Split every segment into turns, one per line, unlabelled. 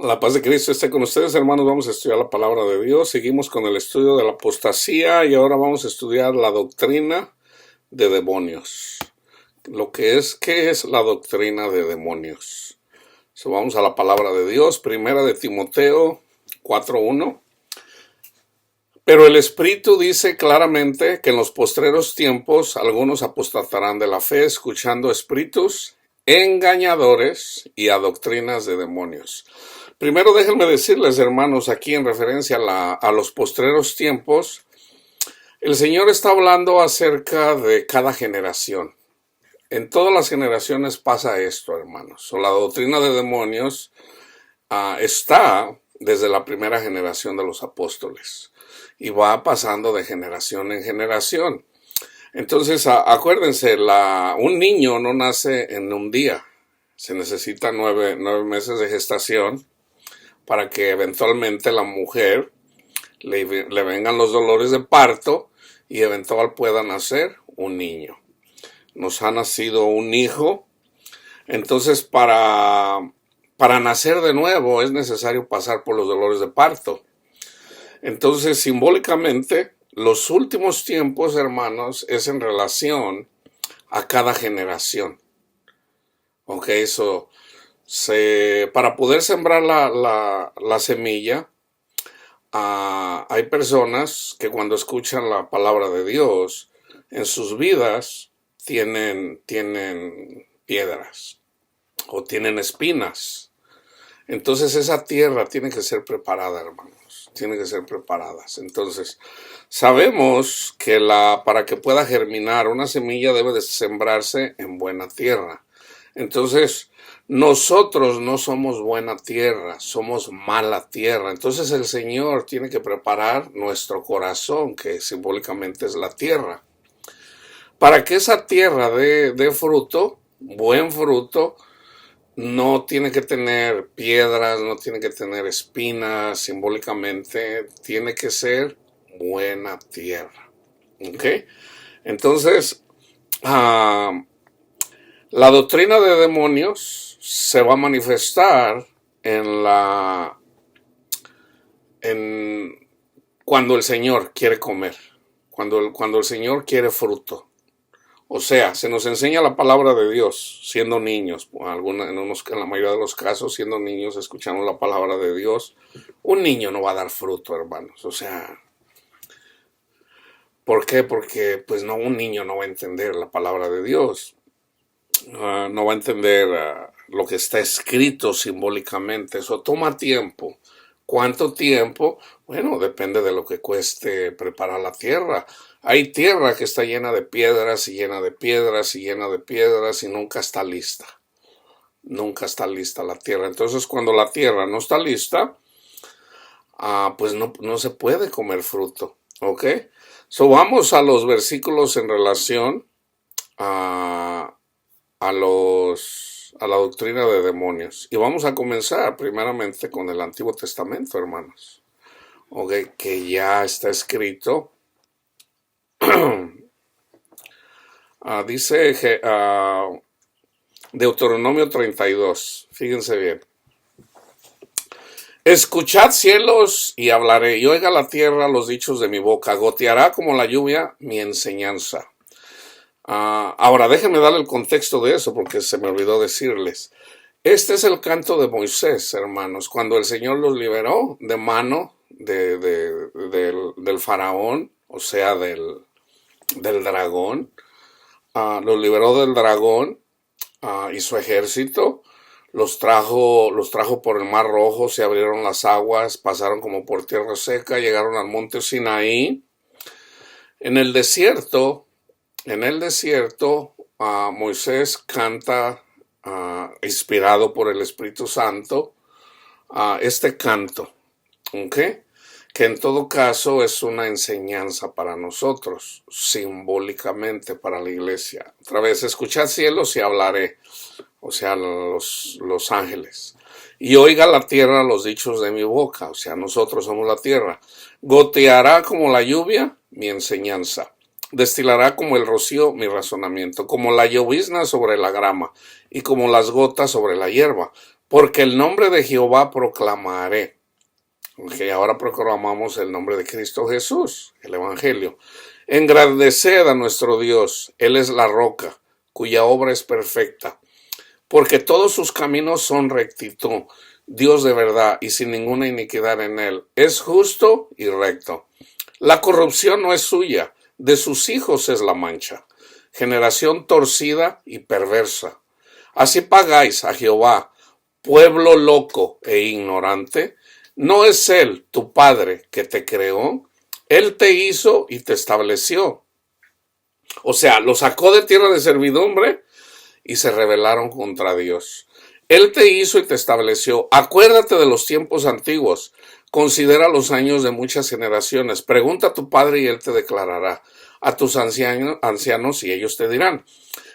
La paz de Cristo esté con ustedes, hermanos. Vamos a estudiar la palabra de Dios. Seguimos con el estudio de la apostasía y ahora vamos a estudiar la doctrina de demonios. ¿Qué es la doctrina de demonios? Vamos a la palabra de Dios, primera de Timoteo 4:1. Pero el Espíritu dice claramente que en los postreros tiempos algunos apostatarán de la fe, escuchando espíritus engañadores y a doctrinas de demonios. Primero déjenme decirles, hermanos, aquí en referencia a los postreros tiempos, el Señor está hablando acerca de cada generación. En todas las generaciones pasa esto, hermanos. La doctrina de demonios está desde la primera generación de los apóstoles y va pasando de generación en generación. Entonces, acuérdense, un niño no nace en un día. Se necesita nueve meses de gestación para que eventualmente la mujer le vengan los dolores de parto y eventual pueda nacer un niño. Nos ha nacido un hijo. Entonces, para nacer de nuevo es necesario pasar por los dolores de parto. Entonces, simbólicamente, los últimos tiempos, hermanos, es en relación a cada generación. Ok, para poder sembrar la semilla, hay personas que cuando escuchan la palabra de Dios, en sus vidas tienen piedras o tienen espinas. Entonces esa tierra tiene que ser preparada, hermanos. Tiene que ser preparadas. Entonces, sabemos que para que pueda germinar una semilla debe de sembrarse en buena tierra. Entonces, nosotros no somos buena tierra, somos mala tierra. Entonces el Señor tiene que preparar nuestro corazón, que simbólicamente es la tierra, para que esa tierra dé fruto, buen fruto. No tiene que tener piedras, no tiene que tener espinas, simbólicamente tiene que ser buena tierra. ¿Ok? Entonces, la doctrina de demonios se va a manifestar cuando el Señor quiere comer, cuando el Señor quiere fruto. O sea, se nos enseña la palabra de Dios siendo niños. En la mayoría de los casos, siendo niños, escuchamos la palabra de Dios. Un niño no va a dar fruto, hermanos. O sea, ¿por qué? Porque un niño no va a entender la palabra de Dios. No va a entender lo que está escrito simbólicamente. Eso toma tiempo. ¿Cuánto tiempo? Bueno, depende de lo que cueste preparar la tierra. Hay tierra que está llena de piedras y llena de piedras y llena de piedras y nunca está lista. Nunca está lista la tierra. Entonces, cuando la tierra no está lista, pues no se puede comer fruto. ¿Ok? Vamos a los versículos en relación a la doctrina de demonios. Y vamos a comenzar primeramente con el Antiguo Testamento, hermanos. ¿Ok? Que ya está escrito. Dice Deuteronomio 32. Fíjense bien. Escuchad cielos y hablaré, y oiga la tierra los dichos de mi boca. Goteará como la lluvia mi enseñanza. Ahora déjenme darle el contexto de eso porque se me olvidó decirles. Este es el canto de Moisés, hermanos, cuando el Señor los liberó de mano del faraón, o sea, del dragón. Los liberó del dragón y su ejército. Los trajo por el Mar Rojo, se abrieron las aguas, pasaron como por tierra seca, llegaron al monte Sinaí. En el desierto, Moisés canta, inspirado por el Espíritu Santo, este canto, ¿ok? Que en todo caso es una enseñanza para nosotros, simbólicamente para la iglesia. Otra vez, escuchad cielos y hablaré, o sea, los ángeles. Y oiga la tierra los dichos de mi boca, o sea, nosotros somos la tierra. Goteará como la lluvia mi enseñanza. Destilará como el rocío mi razonamiento, como la llovizna sobre la grama y como las gotas sobre la hierba. Porque el nombre de Jehová proclamaré. Okay, ahora proclamamos el nombre de Cristo Jesús, el Evangelio. Engrandeced a nuestro Dios, Él es la roca, cuya obra es perfecta. Porque todos sus caminos son rectitud, Dios de verdad y sin ninguna iniquidad en Él. Es justo y recto. La corrupción no es suya, de sus hijos es la mancha. Generación torcida y perversa. Así pagáis a Jehová, pueblo loco e ignorante. ¿No es Él, tu Padre, que te creó? Él te hizo y te estableció. O sea, lo sacó de tierra de servidumbre y se rebelaron contra Dios. Él te hizo y te estableció. Acuérdate de los tiempos antiguos. Considera los años de muchas generaciones. Pregunta a tu padre y él te declarará. A tus ancianos y ellos te dirán.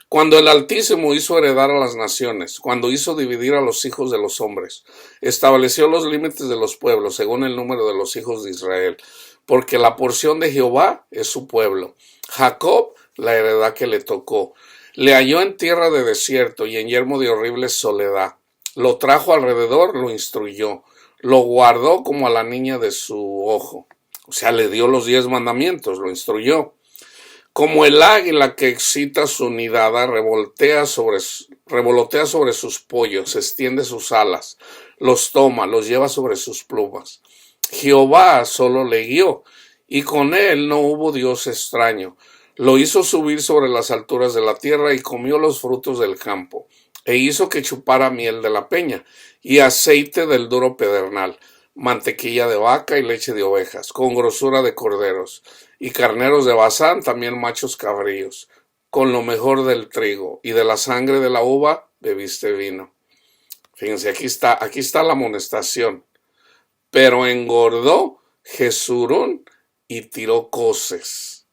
Cuando el Altísimo hizo heredar a las naciones, cuando hizo dividir a los hijos de los hombres, estableció los límites de los pueblos según el número de los hijos de Israel, porque la porción de Jehová es su pueblo. Jacob, la heredad que le tocó. Le halló en tierra de desierto y en yermo de horrible soledad. Lo trajo alrededor, lo instruyó. Lo guardó como a la niña de su ojo. O sea, le dio los 10 mandamientos, lo instruyó. Como el águila que excita su nidada, revolotea sobre sus pollos, extiende sus alas, los toma, los lleva sobre sus plumas. Jehová solo le guió, y con él no hubo Dios extraño. Lo hizo subir sobre las alturas de la tierra y comió los frutos del campo, e hizo que chupara miel de la peña y aceite del duro pedernal, mantequilla de vaca y leche de ovejas, con grosura de corderos, y carneros de Basán, también machos cabríos, con lo mejor del trigo, y de la sangre de la uva bebiste vino. Fíjense, aquí está la amonestación. Pero engordó Jesurún y tiró coces.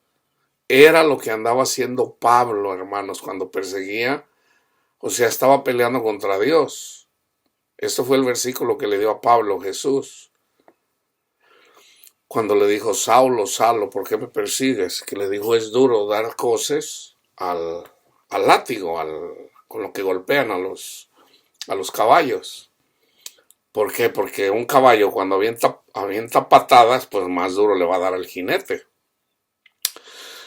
Era lo que andaba haciendo Pablo, hermanos, cuando perseguía, o sea, estaba peleando contra Dios. Esto fue el versículo que le dio a Pablo Jesús. Cuando le dijo, Saulo, Saulo, ¿por qué me persigues? Que le dijo, es duro dar coces al látigo, con lo que golpean a los caballos. ¿Por qué? Porque un caballo cuando avienta patadas, pues más duro le va a dar al jinete.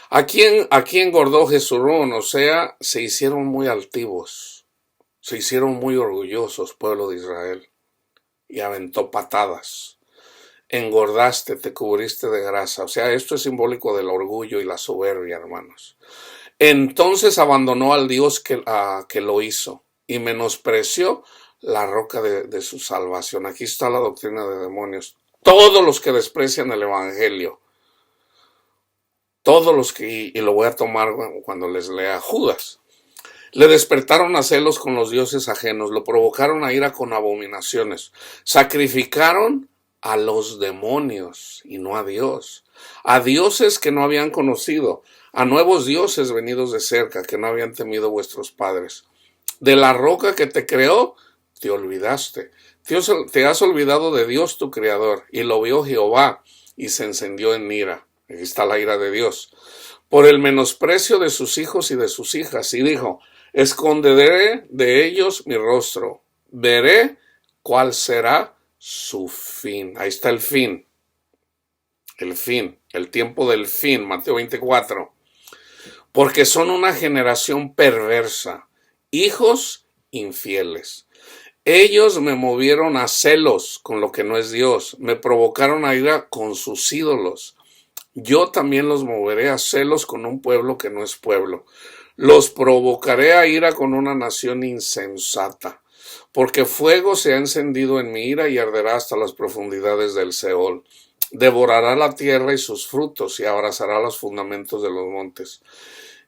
Aquí engordó Jesurún, o sea, se hicieron muy altivos, se hicieron muy orgullosos, pueblo de Israel, y aventó patadas. Engordaste, te cubriste de grasa, o sea, esto es simbólico del orgullo y la soberbia, hermanos. Entonces abandonó al Dios que lo hizo y menospreció la roca de su salvación. Aquí está la doctrina de demonios. Todos los que desprecian el Evangelio, todos los que, y lo voy a tomar cuando les lea Judas, le despertaron a celos con los dioses ajenos, lo provocaron a ira con abominaciones, sacrificaron a los demonios y no a Dios, a dioses que no habían conocido, a nuevos dioses venidos de cerca que no habían temido vuestros padres. De la roca que te creó, te olvidaste. Te has olvidado de Dios tu Creador, y lo vio Jehová, y se encendió en ira. Aquí está la ira de Dios. Por el menosprecio de sus hijos y de sus hijas, y dijo, esconderé de ellos mi rostro, veré cuál será su fin. Ahí está el fin, el tiempo del fin, Mateo 24. Porque son una generación perversa, hijos infieles. Ellos me movieron a celos con lo que no es Dios, me provocaron a ira con sus ídolos. Yo también los moveré a celos con un pueblo que no es pueblo. Los provocaré a ira con una nación insensata, porque fuego se ha encendido en mi ira y arderá hasta las profundidades del Seol. Devorará la tierra y sus frutos y abrazará los fundamentos de los montes.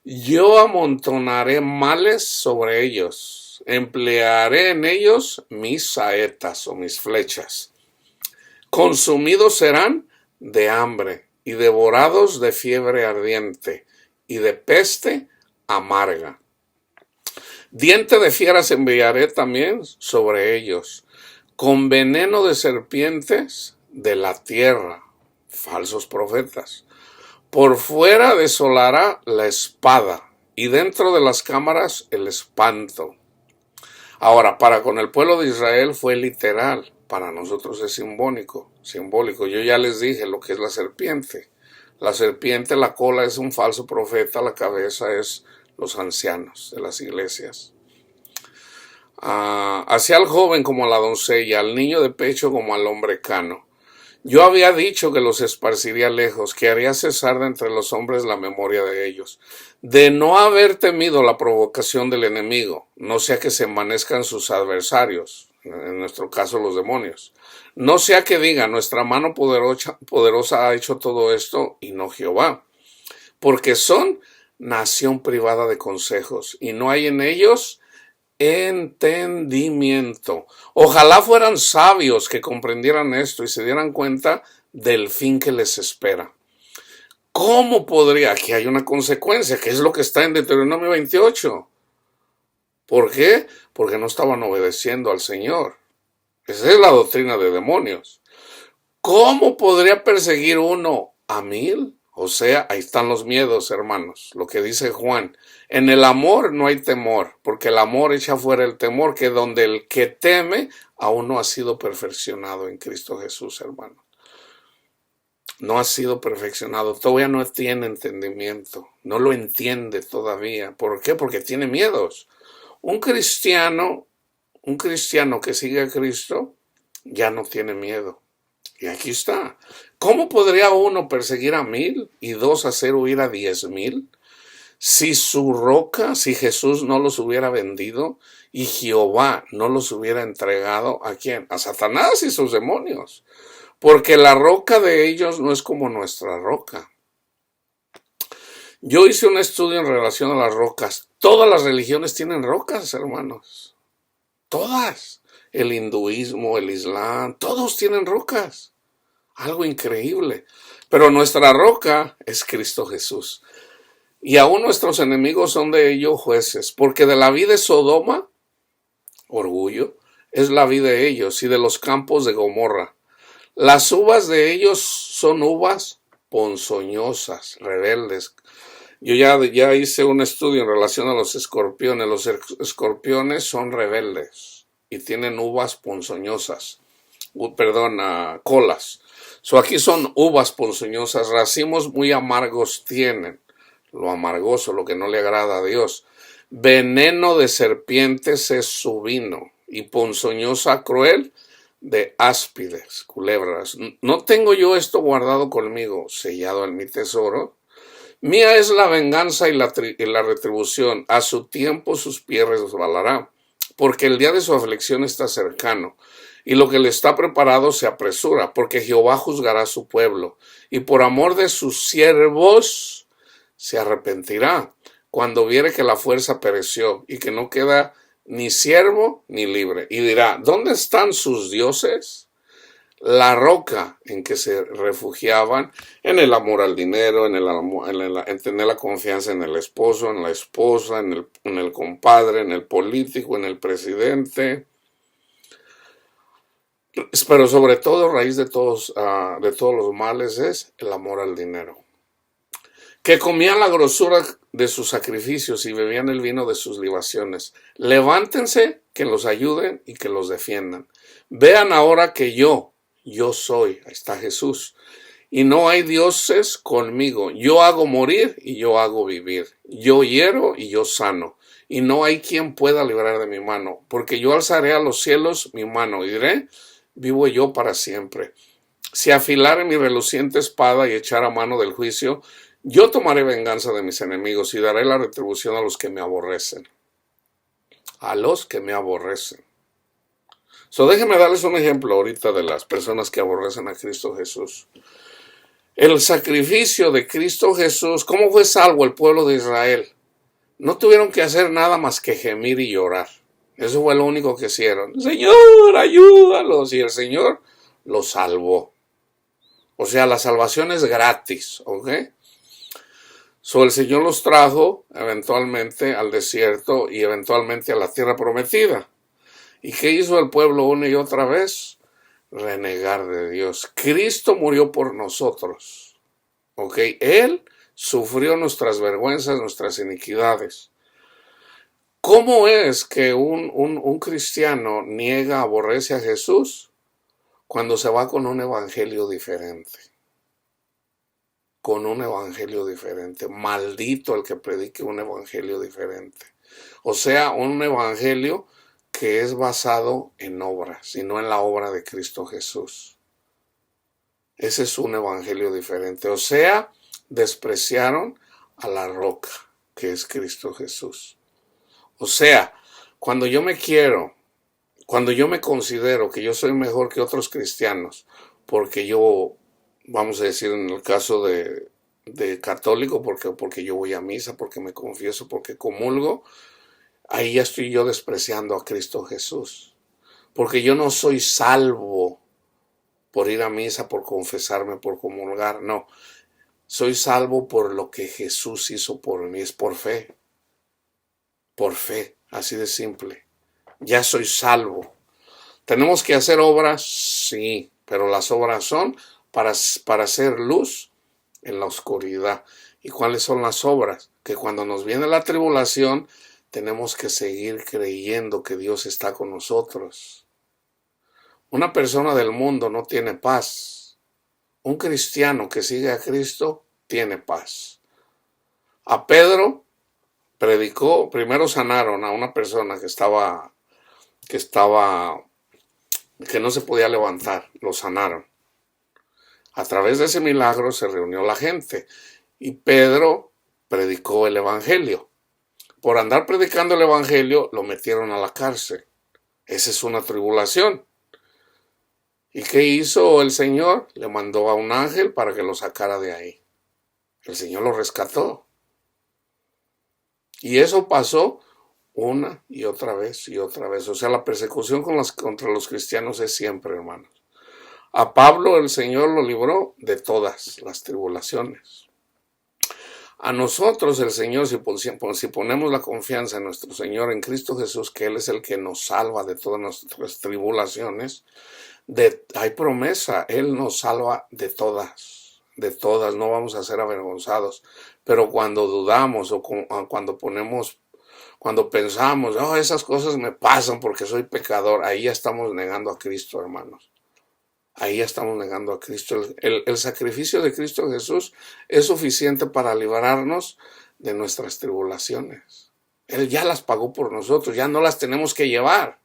Yo amontonaré males sobre ellos, emplearé en ellos mis saetas o mis flechas. Consumidos serán de hambre y devorados de fiebre ardiente y de peste amarga. Diente de fieras enviaré también sobre ellos, con veneno de serpientes de la tierra, falsos profetas. Por fuera desolará la espada, y dentro de las cámaras el espanto. Ahora, para con el pueblo de Israel fue literal, para nosotros es simbólico. Yo ya les dije lo que es la serpiente. La serpiente, la cola es un falso profeta, la cabeza es los ancianos de las iglesias. Así al joven como a la doncella, al niño de pecho como al hombre cano. Yo había dicho que los esparciría lejos, que haría cesar de entre los hombres la memoria de ellos, de no haber temido la provocación del enemigo, no sea que se envanezcan sus adversarios, en nuestro caso los demonios, no sea que diga nuestra mano poderosa ha hecho todo esto y no Jehová, porque son nación privada de consejos y no hay en ellos entendimiento. Ojalá fueran sabios que comprendieran esto y se dieran cuenta del fin que les espera. ¿Cómo podría? Aquí hay una consecuencia, que es lo que está en Deuteronomio 28. ¿Por qué? Porque no estaban obedeciendo al Señor. Esa es la doctrina de demonios. ¿Cómo podría perseguir uno a 1000? O sea, ahí están los miedos, hermanos. Lo que dice Juan. En el amor no hay temor, porque el amor echa fuera el temor, que donde el que teme aún no ha sido perfeccionado en Cristo Jesús, hermano. No ha sido perfeccionado, todavía no tiene entendimiento, no lo entiende todavía. ¿Por qué? Porque tiene miedos. Un cristiano que sigue a Cristo ya no tiene miedo. Y aquí está. ¿Cómo podría uno perseguir a 1000 y 2 hacer huir a 10,000? Si si Jesús no los hubiera vendido y Jehová no los hubiera entregado, ¿a quién? A Satanás y sus demonios. Porque la roca de ellos no es como nuestra roca. Yo hice un estudio en relación a las rocas. Todas las religiones tienen rocas, hermanos. Todas. El hinduismo, el islam, todos tienen rocas. Algo increíble. Pero nuestra roca es Cristo Jesús. Y aún nuestros enemigos son de ellos jueces, porque de la vida de Sodoma, orgullo, es la vida de ellos, y de los campos de Gomorra. Las uvas de ellos son uvas ponzoñosas, rebeldes. Yo ya hice un estudio en relación a los escorpiones. Los escorpiones son rebeldes y tienen uvas ponzoñosas. Colas. Aquí son uvas ponzoñosas, racimos muy amargos tienen. Lo amargoso, lo que no le agrada a Dios. Veneno de serpientes es su vino, y ponzoñosa cruel de áspides, culebras. ¿No tengo yo esto guardado conmigo, sellado en mi tesoro? Mía es la venganza y la retribución. A su tiempo sus pies resbalará, porque el día de su aflicción está cercano, y lo que le está preparado se apresura, porque Jehová juzgará a su pueblo, y por amor de sus siervos se arrepentirá cuando viere que la fuerza pereció y que no queda ni siervo ni libre. Y dirá, ¿dónde están sus dioses? La roca en que se refugiaban, en el amor al dinero, en tener la confianza en el esposo, en la esposa, en el compadre, en el político, en el presidente. Pero sobre todo, raíz de todos los males es el amor al dinero. Que comían la grosura de sus sacrificios y bebían el vino de sus libaciones. Levántense, que los ayuden y que los defiendan. Vean ahora que yo soy, ahí está Jesús, y no hay dioses conmigo. Yo hago morir y yo hago vivir. Yo hiero y yo sano, y no hay quien pueda librar de mi mano, porque yo alzaré a los cielos mi mano y diré, vivo yo para siempre. Si afilare mi reluciente espada y echara mano del juicio, yo tomaré venganza de mis enemigos y daré la retribución a los que me aborrecen. A los que me aborrecen. Déjenme darles un ejemplo ahorita de las personas que aborrecen a Cristo Jesús. El sacrificio de Cristo Jesús, ¿cómo fue salvo el pueblo de Israel? No tuvieron que hacer nada más que gemir y llorar. Eso fue lo único que hicieron. Señor, ayúdalos. Y el Señor los salvó. O sea, la salvación es gratis, ¿ok? El Señor los trajo eventualmente al desierto y eventualmente a la tierra prometida. ¿Y qué hizo el pueblo una y otra vez? Renegar de Dios. Cristo murió por nosotros. ¿Ok? Él sufrió nuestras vergüenzas, nuestras iniquidades. ¿Cómo es que un cristiano niega, aborrece a Jesús? Cuando se va con un evangelio diferente. Con un evangelio diferente. Maldito el que predique un evangelio diferente. O sea, un evangelio que es basado en obras y no en la obra de Cristo Jesús. Ese es un evangelio diferente. O sea, despreciaron a la roca, que es Cristo Jesús. O sea, cuando yo me considero que yo soy mejor que otros cristianos, porque yo, vamos a decir en el caso de católico, porque yo voy a misa, porque me confieso, porque comulgo, ahí ya estoy yo despreciando a Cristo Jesús. Porque yo no soy salvo por ir a misa, por confesarme, por comulgar, no. Soy salvo por lo que Jesús hizo por mí, es por fe. Por fe, así de simple. Ya soy salvo. ¿Tenemos que hacer obras? Sí, pero las obras son para hacer luz en la oscuridad. ¿Y cuáles son las obras? Que cuando nos viene la tribulación, tenemos que seguir creyendo que Dios está con nosotros. Una persona del mundo no tiene paz. Un cristiano que sigue a Cristo tiene paz. A Pedro predicó, primero sanaron a una persona que no se podía levantar, lo sanaron. A través de ese milagro se reunió la gente y Pedro predicó el evangelio. Por andar predicando el evangelio lo metieron a la cárcel. Esa es una tribulación. ¿Y qué hizo el Señor? Le mandó a un ángel para que lo sacara de ahí. El Señor lo rescató. Y eso pasó una y otra vez y otra vez. O sea, la persecución contra los cristianos es siempre, hermanos. A Pablo el Señor lo libró de todas las tribulaciones. A nosotros el Señor, si ponemos la confianza en nuestro Señor, en Cristo Jesús, que Él es el que nos salva de todas nuestras tribulaciones, hay promesa, Él nos salva de todas, no vamos a ser avergonzados. Pero cuando dudamos o cuando pensamos, esas cosas me pasan porque soy pecador, ahí ya estamos negando a Cristo, hermanos. Ahí ya estamos negando a Cristo. El sacrificio de Cristo Jesús es suficiente para librarnos de nuestras tribulaciones. Él ya las pagó por nosotros, ya no las tenemos que llevar.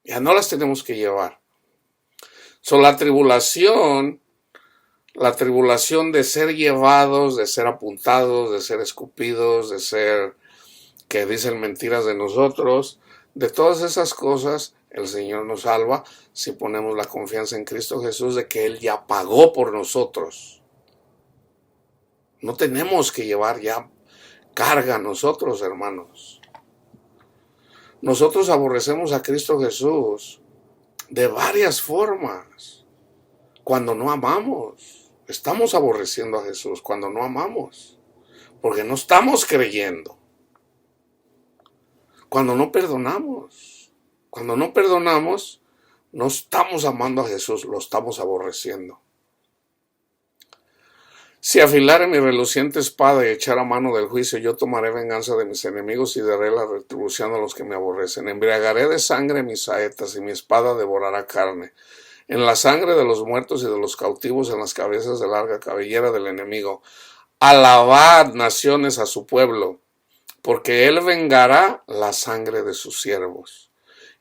Ya no las tenemos que llevar. La tribulación de ser llevados, de ser apuntados, de ser escupidos, de ser que dicen mentiras de nosotros, de todas esas cosas, el Señor nos salva si ponemos la confianza en Cristo Jesús de que Él ya pagó por nosotros. No tenemos que llevar ya carga nosotros, hermanos. Nosotros aborrecemos a Cristo Jesús de varias formas. Cuando no amamos, estamos aborreciendo a Jesús cuando no amamos, porque no estamos creyendo. Cuando no perdonamos, no estamos amando a Jesús, lo estamos aborreciendo. Si afilare mi reluciente espada y echara mano del juicio, yo tomaré venganza de mis enemigos y daré la retribución a los que me aborrecen. Embriagaré de sangre mis saetas y mi espada devorará carne. En la sangre de los muertos y de los cautivos, en las cabezas de larga cabellera del enemigo. Alabad, naciones, a su pueblo, porque él vengará la sangre de sus siervos,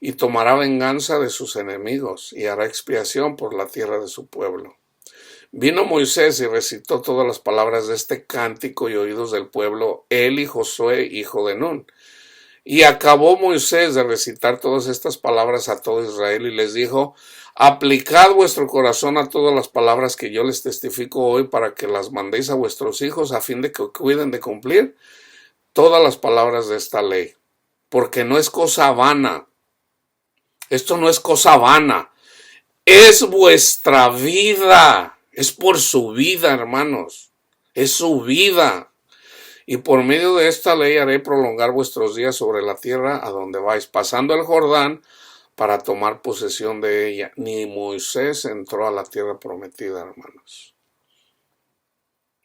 y tomará venganza de sus enemigos, y hará expiación por la tierra de su pueblo. Vino Moisés y recitó todas las palabras de este cántico y oídos del pueblo, él y Josué, hijo de Nun. Y acabó Moisés de recitar todas estas palabras a todo Israel y les dijo, aplicad vuestro corazón a todas las palabras que yo les testifico hoy para que las mandéis a vuestros hijos a fin de que cuiden de cumplir todas las palabras de esta ley. Porque no es cosa vana. Esto no es cosa vana. Es vuestra vida. Es por su vida, hermanos. Es su vida. Y por medio de esta ley haré prolongar vuestros días sobre la tierra a donde vais, pasando el Jordán para tomar posesión de ella. Ni Moisés entró a la tierra prometida, hermanos.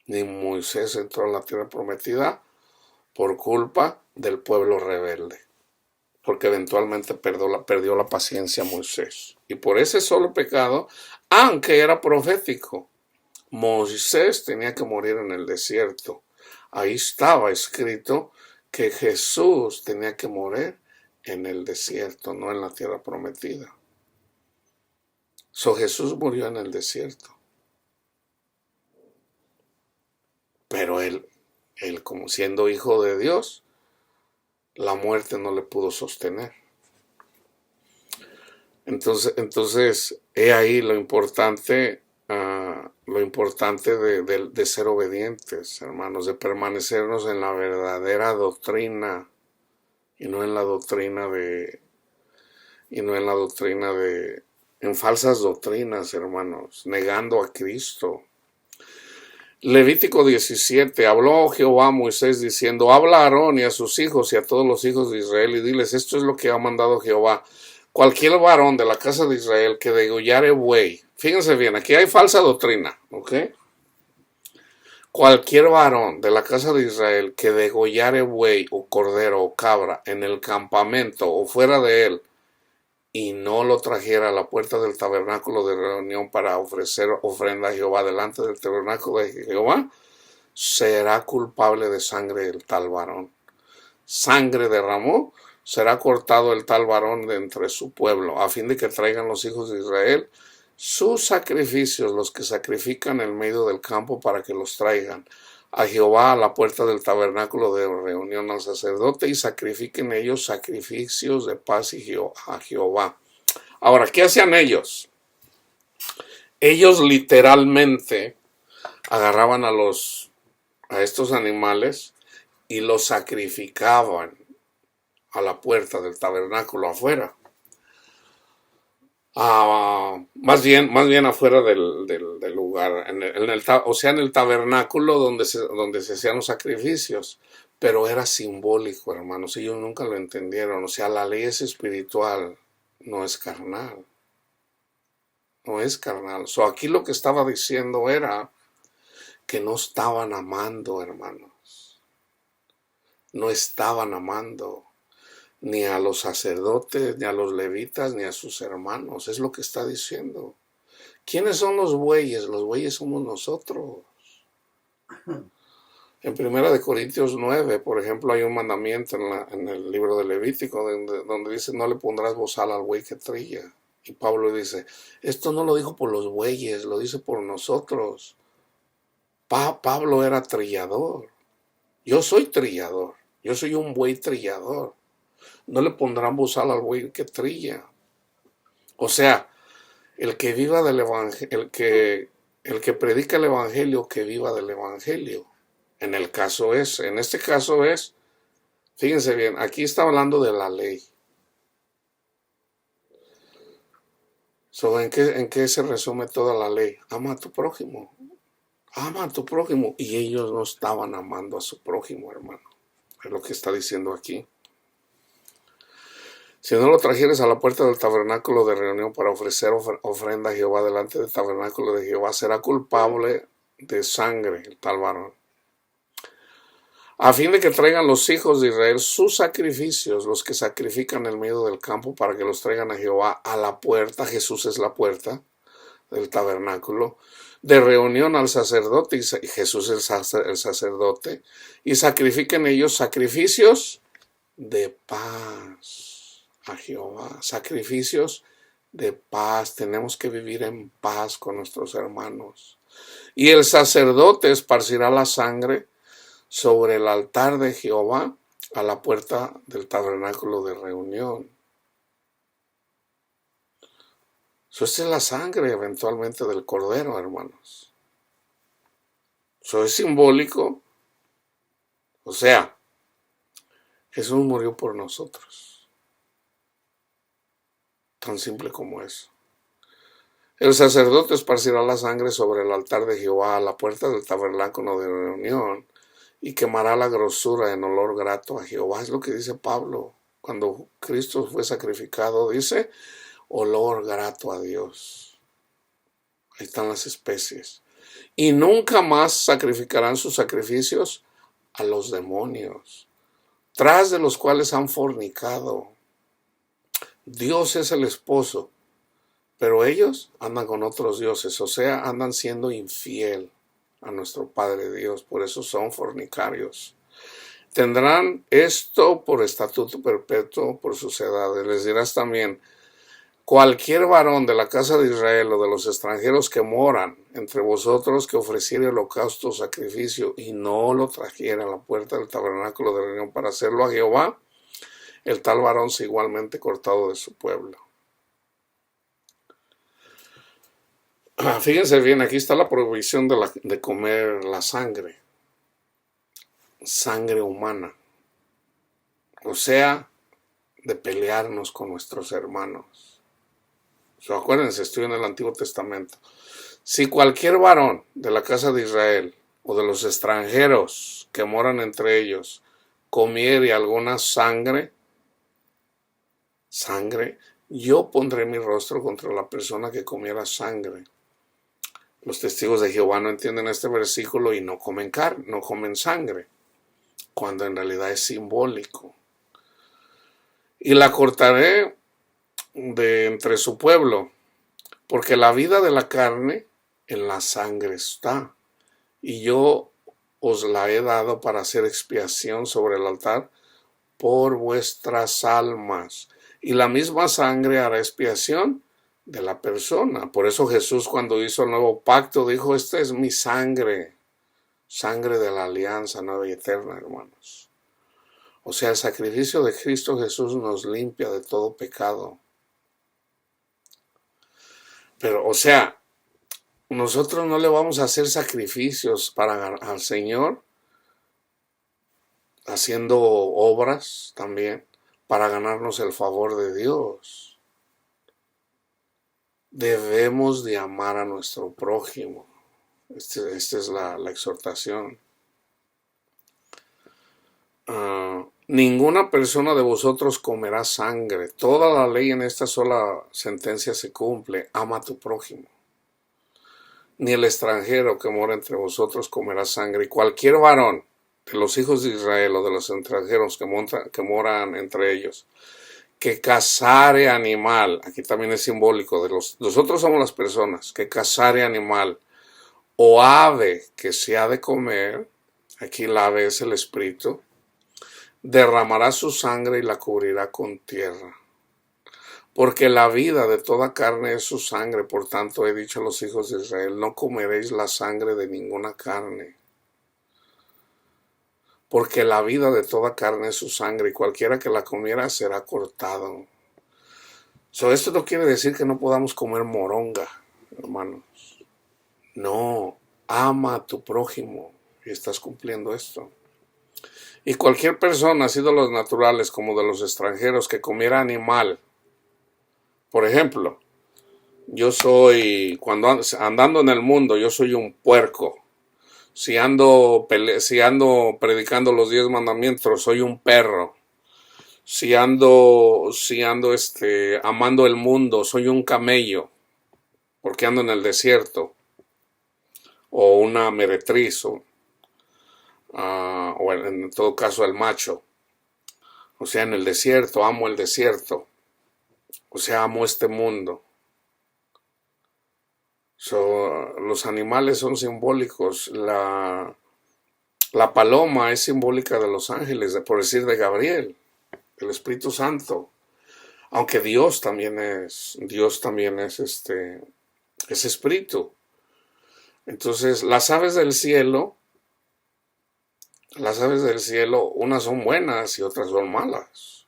Ni Moisés entró a la tierra prometida por culpa del pueblo rebelde, porque eventualmente perdió la paciencia Moisés. Y por ese solo pecado, aunque era profético, Moisés tenía que morir en el desierto. Ahí estaba escrito que Jesús tenía que morir en el desierto, no en la tierra prometida. Jesús murió en el desierto. Pero él, como siendo hijo de Dios, la muerte no le pudo sostener. Entonces, he ahí lo importante de ser obedientes, hermanos, de permanecernos en la verdadera doctrina y no en la doctrina en falsas doctrinas, hermanos, negando a Cristo. Levítico 17, habló Jehová a Moisés diciendo, habla a Aarón y a sus hijos y a todos los hijos de Israel y diles, esto es lo que ha mandado Jehová. Cualquier varón de la casa de Israel que degollare buey, fíjense bien, aquí hay falsa doctrina, ¿ok? Cualquier varón de la casa de Israel que degollare buey o cordero o cabra en el campamento o fuera de él y no lo trajera a la puerta del tabernáculo de reunión para ofrecer ofrenda a Jehová delante del tabernáculo de Jehová, será culpable de sangre el tal varón. Sangre derramó, será cortado el tal varón de entre su pueblo, a fin de que traigan los hijos de Israel sus sacrificios, los que sacrifican en medio del campo, para que los traigan a Jehová a la puerta del tabernáculo de reunión al sacerdote y sacrifiquen ellos sacrificios de paz a Jehová. Ahora, ¿qué hacían ellos? Ellos literalmente agarraban a estos animales y los sacrificaban a la puerta del tabernáculo afuera. Más bien afuera del lugar, en el tabernáculo donde se hacían los sacrificios, pero era simbólico, hermanos, ellos nunca lo entendieron. O sea, la ley es espiritual, no es carnal, no es carnal. Aquí lo que estaba diciendo era que no estaban amando, hermanos, no estaban amando ni a los sacerdotes, ni a los levitas, ni a sus hermanos. Es lo que está diciendo. ¿Quiénes son los bueyes? Los bueyes somos nosotros. En 1 Corintios 9, por ejemplo, hay un mandamiento en el libro de Levítico donde dice, no le pondrás bozal al buey que trilla. Y Pablo dice, esto no lo dijo por los bueyes, lo dice por nosotros. Pablo era trillador. Yo soy trillador. Yo soy un buey trillador. No le pondrán bozal al buey que trilla. O sea, el que viva del evangelio, el que predica el evangelio, que viva del evangelio. En este caso es, fíjense bien, aquí está hablando de la ley. ¿En qué se resume toda la ley? Ama a tu prójimo. Ama a tu prójimo. Y ellos no estaban amando a su prójimo, hermano. Es lo que está diciendo aquí. Si no lo trajeres a la puerta del tabernáculo de reunión para ofrecer ofrenda a Jehová delante del tabernáculo de Jehová, será culpable de sangre el tal varón. A fin de que traigan los hijos de Israel sus sacrificios, los que sacrifican en medio del campo, para que los traigan a Jehová a la puerta. Jesús es la puerta del tabernáculo de reunión al sacerdote, y Jesús es el sacerdote, y sacrifiquen ellos sacrificios de paz a Jehová, sacrificios de paz. Tenemos que vivir en paz con nuestros hermanos. Y el sacerdote esparcirá la sangre sobre el altar de Jehová a la puerta del tabernáculo de reunión. Esta es la sangre eventualmente del cordero, hermanos. Eso es simbólico. O sea, Jesús murió por nosotros. Tan simple como eso. El sacerdote esparcirá la sangre sobre el altar de Jehová a la puerta del tabernáculo de reunión y quemará la grosura en olor grato a Jehová. Es lo que dice Pablo. Cuando Cristo fue sacrificado, dice, olor grato a Dios. Ahí están las especies. Y nunca más sacrificarán sus sacrificios a los demonios. tras de los cuales han fornicado. Dios es el esposo, pero ellos andan con otros dioses, o sea, andan siendo infiel a nuestro Padre Dios, por eso son fornicarios. Tendrán esto por estatuto perpetuo por sus edades. Les dirás también: cualquier varón de la casa de Israel o de los extranjeros que moran entre vosotros que ofreciere holocausto o sacrificio y no lo trajera a la puerta del tabernáculo de reunión para hacerlo a Jehová, el tal varón sea igualmente cortado de su pueblo. Fíjense bien, aquí está la prohibición de comer la sangre humana, o sea, de pelearnos con nuestros hermanos. Acuérdense, estoy en el Antiguo Testamento. Si cualquier varón de la casa de Israel o de los extranjeros que moran entre ellos comiere alguna sangre, yo pondré mi rostro contra la persona que comiera sangre. Los testigos de Jehová no entienden este versículo y no comen carne, no comen sangre, cuando en realidad es simbólico. Y la cortaré de entre su pueblo, porque la vida de la carne en la sangre está, y yo os la he dado para hacer expiación sobre el altar por vuestras almas, y la misma sangre hará expiación de la persona. Por eso Jesús, cuando hizo el nuevo pacto, dijo: esta es mi sangre, sangre de la alianza nueva y eterna, hermanos. O sea, el sacrificio de Cristo Jesús nos limpia de todo pecado. Pero, o sea, nosotros no le vamos a hacer sacrificios al Señor, haciendo obras también para ganarnos el favor de Dios. Debemos de amar a nuestro prójimo. Esta es la exhortación. Ninguna persona de vosotros comerá sangre. Toda la ley en esta sola sentencia se cumple: ama a tu prójimo. Ni el extranjero que mora entre vosotros comerá sangre. Y cualquier varón de los hijos de Israel o de los extranjeros que moran entre ellos, que cazare animal, aquí también es simbólico, nosotros somos las personas, que cazare animal o ave que se ha de comer, aquí la ave es el espíritu, derramará su sangre y la cubrirá con tierra. Porque la vida de toda carne es su sangre, por tanto he dicho a los hijos de Israel: no comeréis la sangre de ninguna carne. Porque la vida de toda carne es su sangre, y cualquiera que la comiera será cortado. Esto no quiere decir que no podamos comer moronga, hermanos. No, ama a tu prójimo y estás cumpliendo esto. Y cualquier persona, así de los naturales como de los extranjeros, que comiera animal. Por ejemplo, yo soy, andando en el mundo, yo soy un puerco. Si ando predicando los 10 mandamientos, soy un perro. Si ando amando el mundo, soy un camello, porque ando en el desierto. O una meretriz, o en todo caso el macho. O sea, en el desierto, amo el desierto. O sea, amo este mundo. Los animales son simbólicos. La paloma es simbólica de los ángeles, por decir de Gabriel, el Espíritu Santo. Aunque Dios también es espíritu. Entonces, las aves del cielo, unas son buenas y otras son malas.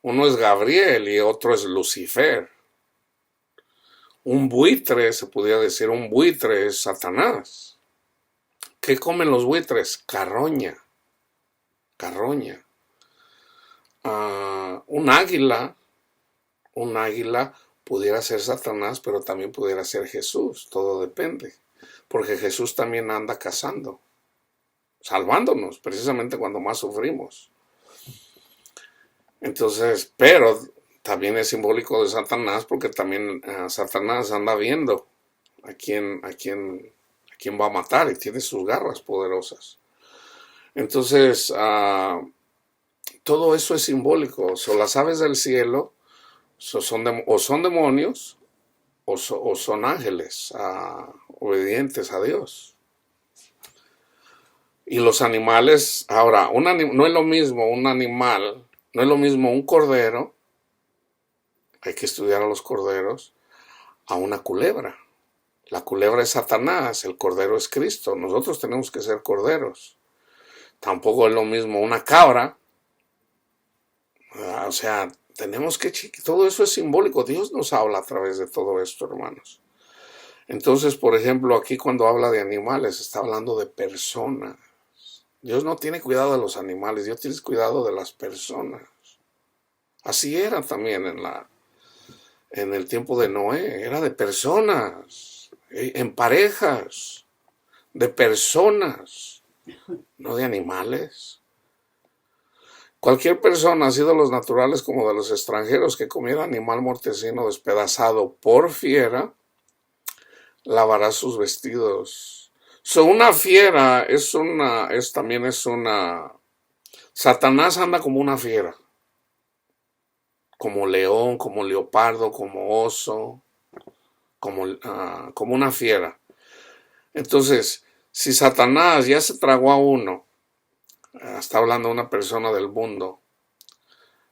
Uno es Gabriel y otro es Lucifer. Un buitre, se podría decir, un buitre es Satanás. ¿Qué comen los buitres? Carroña. Un águila pudiera ser Satanás, pero también pudiera ser Jesús. Todo depende. Porque Jesús también anda cazando, salvándonos, precisamente cuando más sufrimos. Entonces, pero también es simbólico de Satanás, porque también Satanás anda viendo a quién va a matar y tiene sus garras poderosas. Entonces, todo eso es simbólico. Las aves del cielo o son demonios o son ángeles obedientes a Dios. Y los animales, ahora, no es lo mismo un animal, no es lo mismo un cordero, hay que estudiar a los corderos, a una culebra. La culebra es Satanás, el cordero es Cristo. Nosotros tenemos que ser corderos. Tampoco es lo mismo una cabra. O sea, tenemos que... Todo eso es simbólico. Dios nos habla a través de todo esto, hermanos. Entonces, por ejemplo, aquí cuando habla de animales, está hablando de personas. Dios no tiene cuidado de los animales, Dios tiene cuidado de las personas. Así era también en el tiempo de Noé, era de personas, en parejas, de personas, no de animales. Cualquier persona, así de los naturales como de los extranjeros, que comiera animal mortecino despedazado por fiera, lavará sus vestidos. Una fiera también es una... Satanás anda como una fiera, como león, como leopardo, como oso, como una fiera. Entonces, si Satanás ya se tragó a uno, está hablando de una persona del mundo,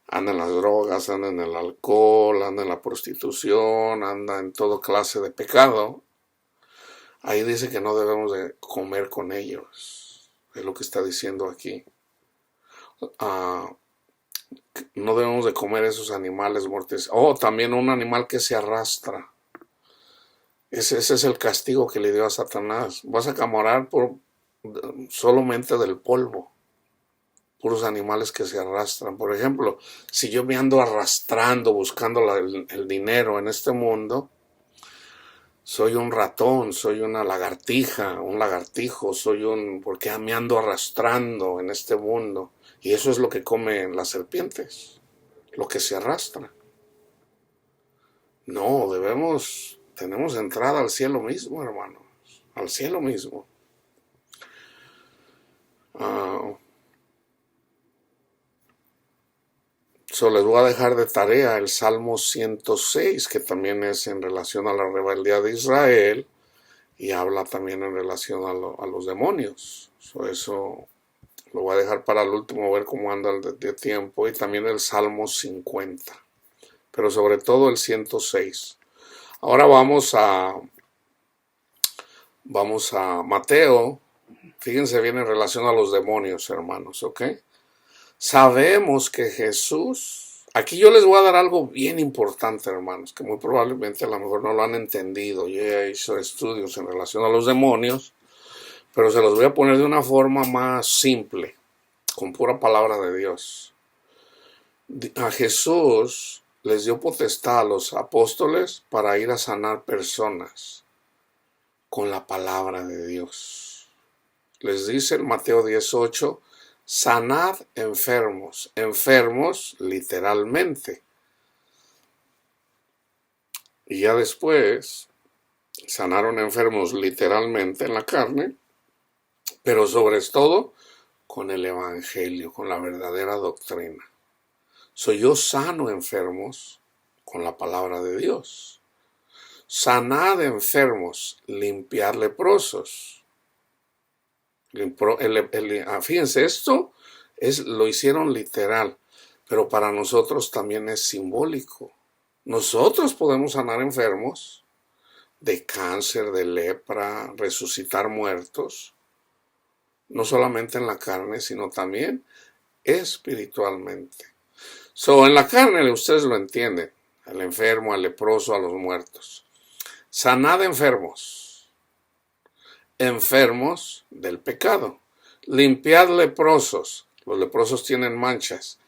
anda en las drogas, anda en el alcohol, anda en la prostitución, anda en toda clase de pecado, ahí dice que no debemos de comer con ellos. Es lo que está diciendo aquí. No debemos de comer esos animales muertos. También un animal que se arrastra. Ese es el castigo que le dio a Satanás. Vas a camorar solamente del polvo. Puros animales que se arrastran. Por ejemplo, si yo me ando arrastrando buscando el dinero en este mundo, soy un ratón, soy una lagartija, un lagartijo, porque me ando arrastrando en este mundo. Y eso es lo que comen las serpientes, lo que se arrastra. No, tenemos entrada al cielo mismo, hermanos, al cielo mismo. Les voy a dejar de tarea el Salmo 106, que también es en relación a la rebeldía de Israel y habla también en relación a los demonios. Eso lo voy a dejar para el último, ver cómo anda el de tiempo, y también el Salmo 50, pero sobre todo el 106. Ahora vamos a Mateo. Fíjense bien en relación a los demonios, hermanos, ¿ok? Sabemos que Jesús... Aquí yo les voy a dar algo bien importante, hermanos, que muy probablemente a lo mejor no lo han entendido. Yo ya hice estudios en relación a los demonios, pero se los voy a poner de una forma más simple, con pura palabra de Dios. A Jesús les dio potestad a los apóstoles para ir a sanar personas con la palabra de Dios. Les dice en Mateo 18, sanad enfermos, enfermos literalmente. Y ya después sanaron enfermos literalmente en la carne, pero sobre todo con el evangelio, con la verdadera doctrina. Yo sano enfermos con la palabra de Dios. Sanad enfermos, limpiad leprosos. Fíjense, esto lo hicieron literal, pero para nosotros también es simbólico. Nosotros podemos sanar enfermos de cáncer, de lepra, resucitar muertos, no solamente en la carne, sino también espiritualmente. En la carne ustedes lo entienden, al enfermo, al leproso, a los muertos. Sanad enfermos, enfermos del pecado. Limpiad leprosos, los leprosos tienen manchas,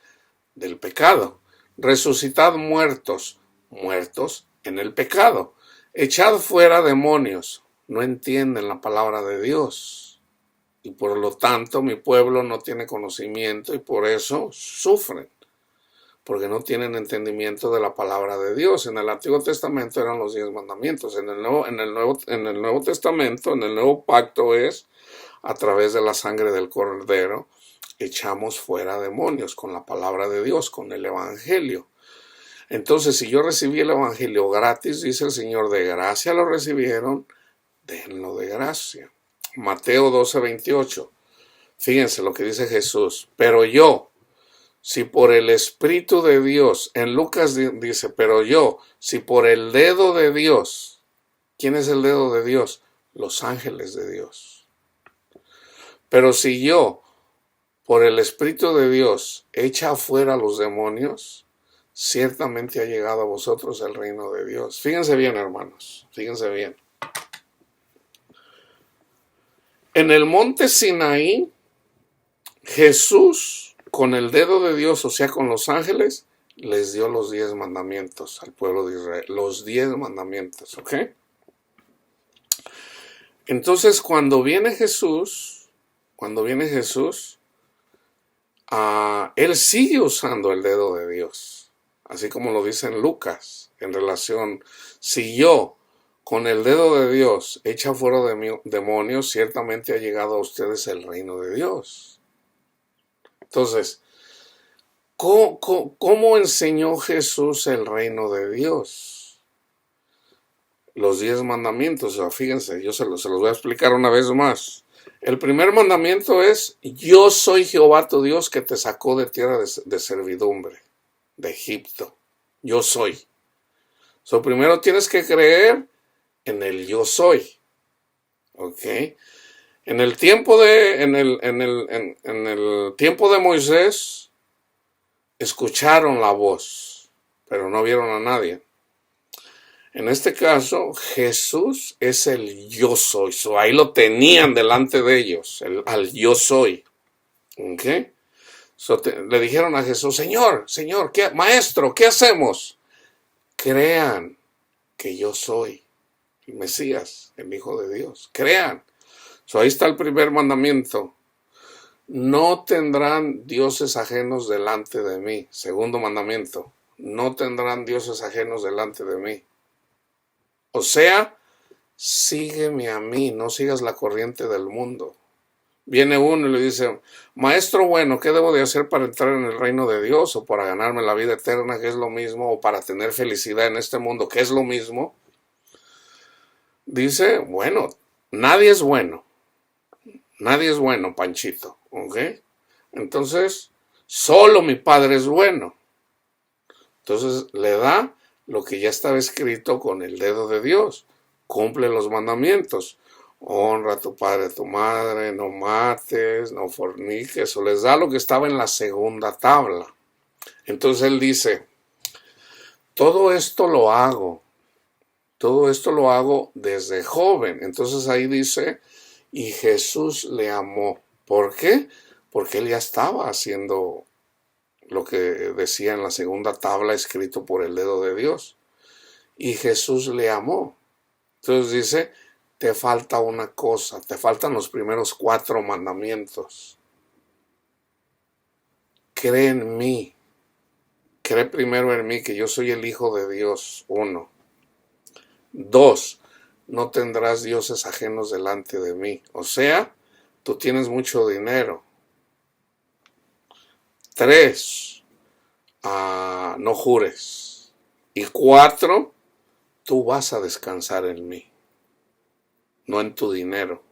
del pecado. Resucitad muertos, muertos en el pecado. Echad fuera demonios, no entienden la palabra de Dios. Y por lo tanto mi pueblo no tiene conocimiento y por eso sufren, porque no tienen entendimiento de la palabra de Dios. En el Antiguo Testamento eran los 10 mandamientos. En el Nuevo Testamento, en el Nuevo Pacto, es a través de la sangre del Cordero, echamos fuera demonios con la palabra de Dios, con el Evangelio. Entonces, si yo recibí el Evangelio gratis, dice el Señor, de gracia lo recibieron, denlo de gracia. Mateo 12:28. Fíjense lo que dice Jesús. Pero yo, si por el Espíritu de Dios, en Lucas dice, pero yo, si por el dedo de Dios, ¿quién es el dedo de Dios? Los ángeles de Dios. Pero si yo, por el Espíritu de Dios, echa afuera a los demonios, ciertamente ha llegado a vosotros el reino de Dios. Fíjense bien, hermanos, fíjense bien. En el monte Sinaí, Jesús, con el dedo de Dios, o sea, con los ángeles, les dio los 10 mandamientos al pueblo de Israel. Los 10 mandamientos, ¿ok? Entonces, cuando viene Jesús, Él sigue usando el dedo de Dios. Así como lo dice en Lucas, en relación, si yo con el dedo de Dios echa fuera de demonios, ciertamente ha llegado a ustedes el reino de Dios. Entonces, ¿cómo enseñó Jesús el reino de Dios? Los 10 mandamientos, o sea, fíjense, yo se los voy a explicar una vez más. El primer mandamiento es, yo soy Jehová tu Dios que te sacó de tierra de servidumbre, de Egipto. Yo soy. Primero tienes que creer en el yo soy. ¿Ok? En el tiempo en el tiempo de Moisés, escucharon la voz, pero no vieron a nadie. En este caso, Jesús es el yo soy. Ahí lo tenían delante de ellos, al yo soy. ¿Ok? Le dijeron a Jesús, Señor, Maestro, ¿qué hacemos? Crean que yo soy el Mesías, el Hijo de Dios. Crean. Ahí está el primer mandamiento. No tendrán dioses ajenos delante de mí. Segundo mandamiento. No tendrán dioses ajenos delante de mí. O sea, sígueme a mí, no sigas la corriente del mundo. Viene uno y le dice, Maestro bueno, ¿qué debo de hacer para entrar en el reino de Dios? O para ganarme la vida eterna, que es lo mismo, o para tener felicidad en este mundo, que es lo mismo. Dice, bueno, nadie es bueno. Nadie es bueno, Panchito, ¿ok? Entonces, solo mi Padre es bueno. Entonces, le da lo que ya estaba escrito con el dedo de Dios. Cumple los mandamientos. Honra a tu padre, a tu madre, no mates, no forniques. O les da lo que estaba en la segunda tabla. Entonces él dice, todo esto lo hago desde joven. Entonces ahí dice, y Jesús le amó. ¿Por qué? Porque él ya estaba haciendo lo que decía en la segunda tabla escrito por el dedo de Dios. Y Jesús le amó. Entonces dice, te falta una cosa, te faltan los primeros 4 mandamientos. Cree en mí. Cree primero en mí, que yo soy el Hijo de Dios. 1. 2. No tendrás dioses ajenos delante de mí. O sea, tú tienes mucho dinero. 3. No jures. Y 4. Tú vas a descansar en mí, no en tu dinero.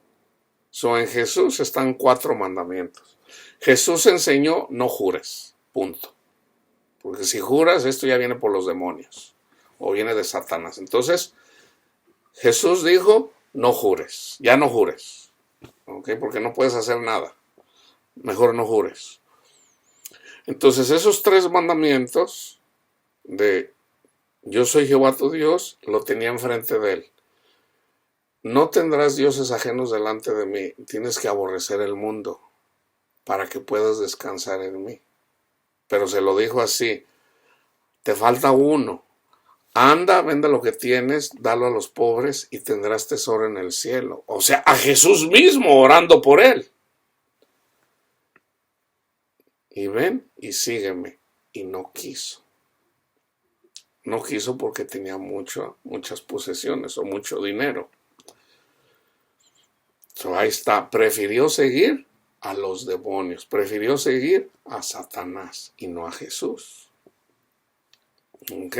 En Jesús están 4 mandamientos. Jesús enseñó, no jures, punto. Porque si juras, esto ya viene por los demonios, o viene de Satanás. Entonces, Jesús dijo, no jures, ya no jures. ¿Ok? Porque no puedes hacer nada. Mejor no jures. Entonces, esos 3 mandamientos de yo soy Jehová tu Dios, lo tenía enfrente de él. No tendrás dioses ajenos delante de mí. Tienes que aborrecer el mundo para que puedas descansar en mí. Pero se lo dijo así, te falta uno. Anda, vende lo que tienes, dalo a los pobres y tendrás tesoro en el cielo. O sea, a Jesús mismo orando por él. Y ven y sígueme. Y no quiso. No quiso porque tenía muchas posesiones o mucho dinero. Ahí está, prefirió seguir a los demonios. Prefirió seguir a Satanás y no a Jesús. ¿Ok?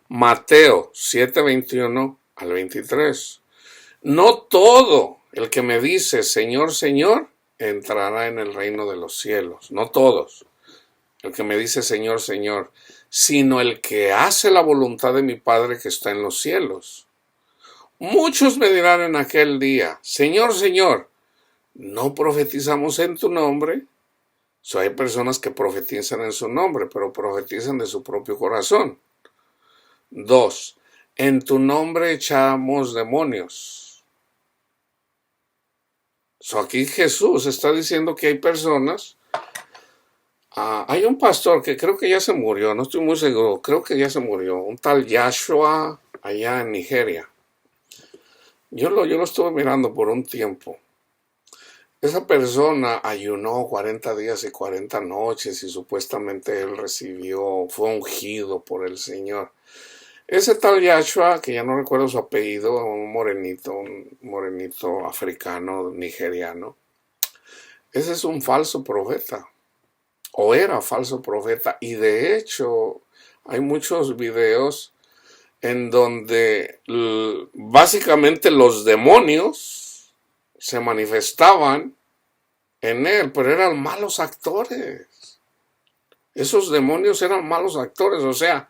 Mateo 7:21 al 23. No todo el que me dice Señor, Señor, entrará en el reino de los cielos. No todos. El que me dice Señor, Señor, sino el que hace la voluntad de mi Padre que está en los cielos. Muchos me dirán en aquel día, Señor, Señor, ¿no profetizamos en tu nombre? Hay personas que profetizan en su nombre, pero profetizan de su propio corazón. 2. En tu nombre echamos demonios. Aquí Jesús está diciendo que hay personas. Hay un pastor que creo que ya se murió, no estoy muy seguro, creo que ya se murió, un tal Yahshua allá en Nigeria. Yo lo estuve mirando por un tiempo. Esa persona ayunó 40 días y 40 noches y supuestamente él fue ungido por el Señor. Ese tal Yahshua, que ya no recuerdo su apellido, un morenito africano, nigeriano, ese es un falso profeta, o era falso profeta, y de hecho hay muchos videos en donde básicamente los demonios se manifestaban en él, pero eran malos actores. Esos demonios eran malos actores, o sea,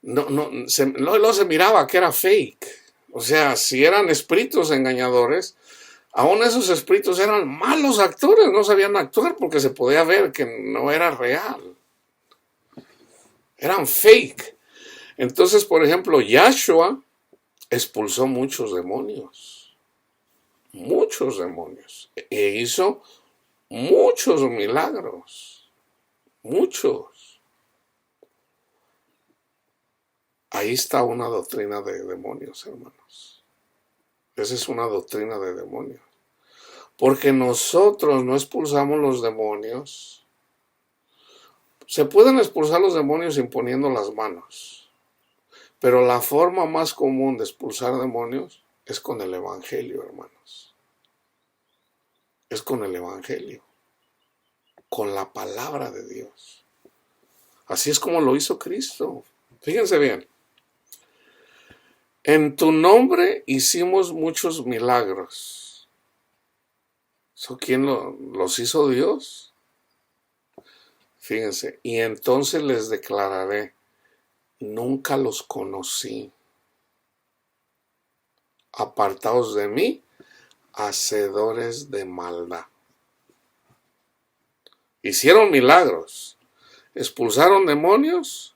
luego se miraba que era fake. O sea, si eran espíritus engañadores, aún esos espíritus eran malos actores, no sabían actuar porque se podía ver que no era real. Eran fake. Entonces, por ejemplo, Yahshua expulsó muchos demonios. E hizo muchos milagros. Muchos. Ahí está una doctrina de demonios, hermanos. Esa es una doctrina de demonios. Porque nosotros no expulsamos los demonios. Se pueden expulsar los demonios imponiendo las manos. Pero la forma más común de expulsar demonios es con el Evangelio, hermanos. Es con el Evangelio. Con la palabra de Dios. Así es como lo hizo Cristo. Fíjense bien. En tu nombre hicimos muchos milagros. ¿Quién los hizo Dios? Fíjense. Y entonces les declararé, nunca los conocí. Apartaos de mí, hacedores de maldad. Hicieron milagros. Expulsaron demonios.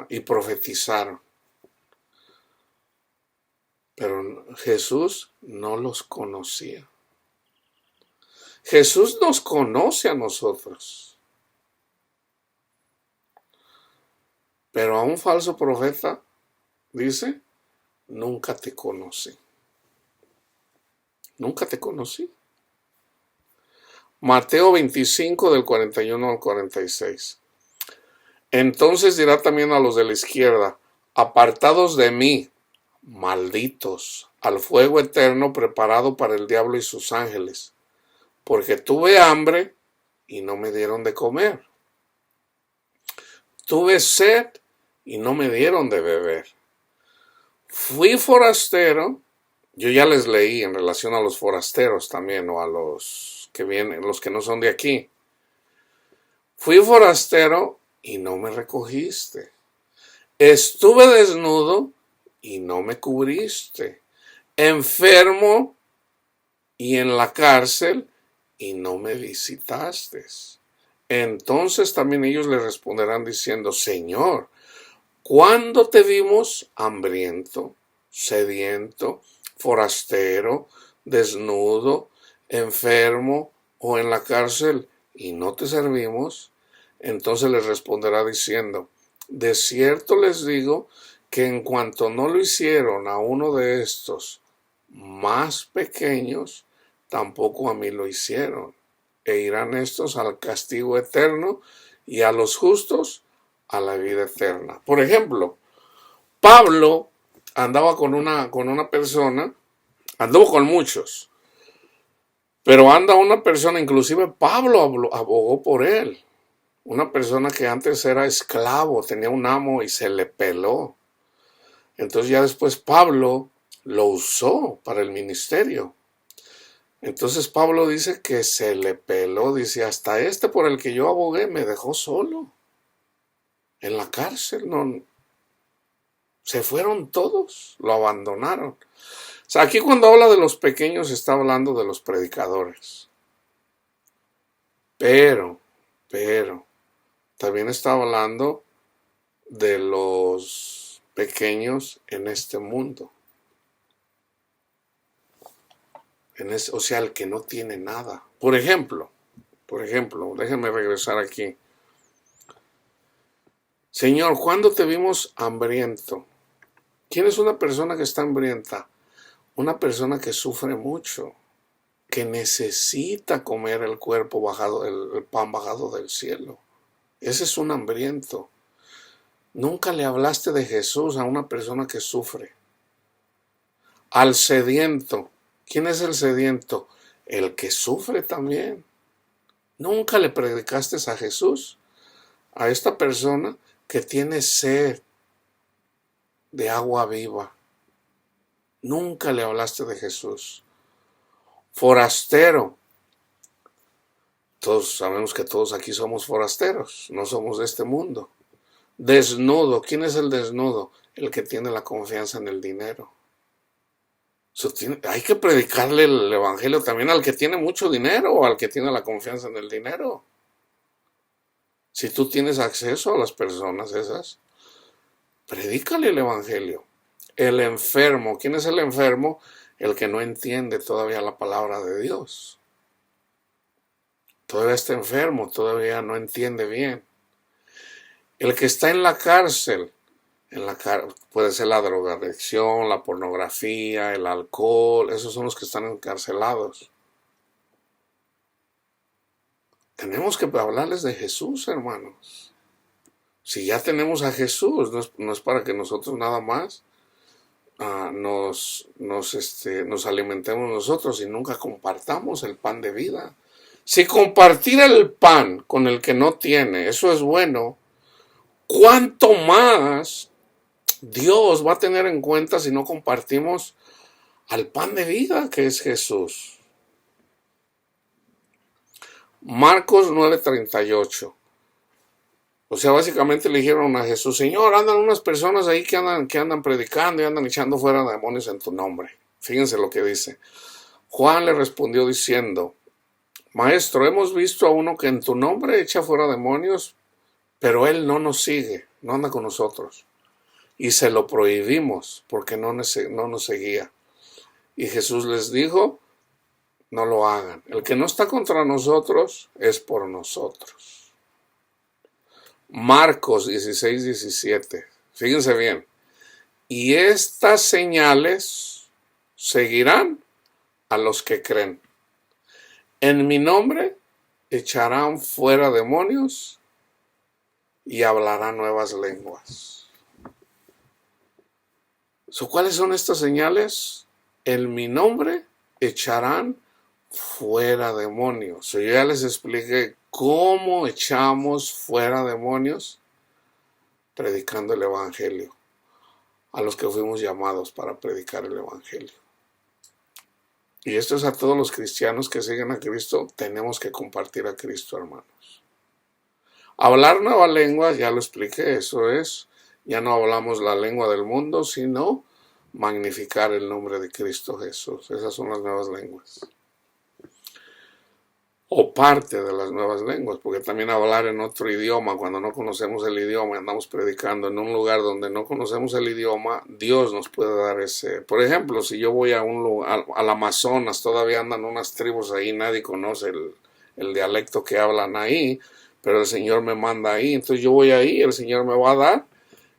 Y profetizaron. Pero Jesús no los conocía. Jesús nos conoce a nosotros. Pero a un falso profeta dice, nunca te conocí. Nunca te conocí. Mateo 25 del 41 al 46. Entonces dirá también a los de la izquierda, apartados de mí, malditos, al fuego eterno preparado para el diablo y sus ángeles, porque tuve hambre y no me dieron de comer. Tuve sed y no me dieron de beber. Fui forastero, yo ya les leí en relación a los forasteros también, o a los que vienen, los que no son de aquí. Fui forastero y no me recogiste. Estuve desnudo y no me cubriste. Enfermo y en la cárcel y no me visitaste. Entonces también ellos le responderán diciendo, Señor, ¿cuándo te vimos hambriento, sediento, forastero, desnudo, enfermo o en la cárcel y no te servimos? Entonces les responderá diciendo, de cierto les digo que en cuanto no lo hicieron a uno de estos más pequeños, tampoco a mí lo hicieron. E irán estos al castigo eterno y a los justos a la vida eterna. Por ejemplo, Pablo andaba con una persona Anduvo con muchos. Pero anda una persona, inclusive Pablo abogó por él. Una persona que antes era esclavo, tenía un amo y se le peló. Entonces ya después Pablo lo usó para el ministerio. Entonces Pablo dice que se le peló, dice, hasta este por el que yo abogué me dejó solo en la cárcel, no, se fueron todos, lo abandonaron. O sea, aquí cuando habla de los pequeños está hablando de los predicadores. Pero, también está hablando de los pequeños en este mundo. O sea, el que no tiene nada. Por ejemplo, déjenme regresar aquí. Señor, ¿cuándo te vimos hambriento? ¿Quién es una persona que está hambrienta? Una persona que sufre mucho, que necesita comer el cuerpo bajado, el pan bajado del cielo. Ese es un hambriento. Nunca le hablaste de Jesús a una persona que sufre. Al sediento. ¿Quién es el sediento? El que sufre también. Nunca le predicaste a Jesús, a esta persona que tiene sed de agua viva. Nunca le hablaste de Jesús. Forastero. Todos sabemos que todos aquí somos forasteros, no somos de este mundo. Desnudo. ¿Quién es el desnudo? El que tiene la confianza en el dinero. Hay que predicarle el evangelio también al que tiene mucho dinero o al que tiene la confianza en el dinero. Si tú tienes acceso a las personas esas, predícale el evangelio. El enfermo. ¿Quién es el enfermo? El que no entiende todavía la palabra de Dios. Todavía está enfermo, todavía no entiende bien. El que está en la cárcel. Puede ser la drogadicción, la pornografía, el alcohol, esos son los que están encarcelados. Tenemos que hablarles de Jesús, hermanos. Si ya tenemos a Jesús, no es para que nosotros nada más nos alimentemos nosotros y nunca compartamos el pan de vida. Si compartir el pan con el que no tiene, eso es bueno, ¿cuánto más Dios va a tener en cuenta si no compartimos al pan de vida que es Jesús? Marcos 9:38. O sea, básicamente le dijeron a Jesús, Señor, andan unas personas ahí que andan predicando y andan echando fuera demonios en tu nombre. Fíjense lo que dice. Juan le respondió diciendo, Maestro, hemos visto a uno que en tu nombre echa fuera demonios, pero él no nos sigue, no anda con nosotros. Y se lo prohibimos porque no nos seguía. Y Jesús les dijo, no lo hagan. El que no está contra nosotros es por nosotros. Marcos 16:17. Fíjense bien. Y estas señales seguirán a los que creen. En mi nombre echarán fuera demonios y hablarán nuevas lenguas. ¿Cuáles son estas señales? En mi nombre echarán fuera demonios. Yo ya les expliqué cómo echamos fuera demonios predicando el evangelio a los que fuimos llamados para predicar el evangelio. Y esto es a todos los cristianos que siguen a Cristo. Tenemos que compartir a Cristo, hermanos. Hablar nueva lengua, ya lo expliqué, eso es, ya no hablamos la lengua del mundo, sino magnificar el nombre de Cristo Jesús. Esas son las nuevas lenguas. O parte de las nuevas lenguas, porque también hablar en otro idioma, cuando no conocemos el idioma, andamos predicando en un lugar donde no conocemos el idioma, Dios nos puede dar ese. Por ejemplo, si yo voy a un lugar, al Amazonas, todavía andan unas tribus ahí, nadie conoce el dialecto que hablan ahí, pero el Señor me manda ahí, entonces yo voy ahí, el Señor me va a dar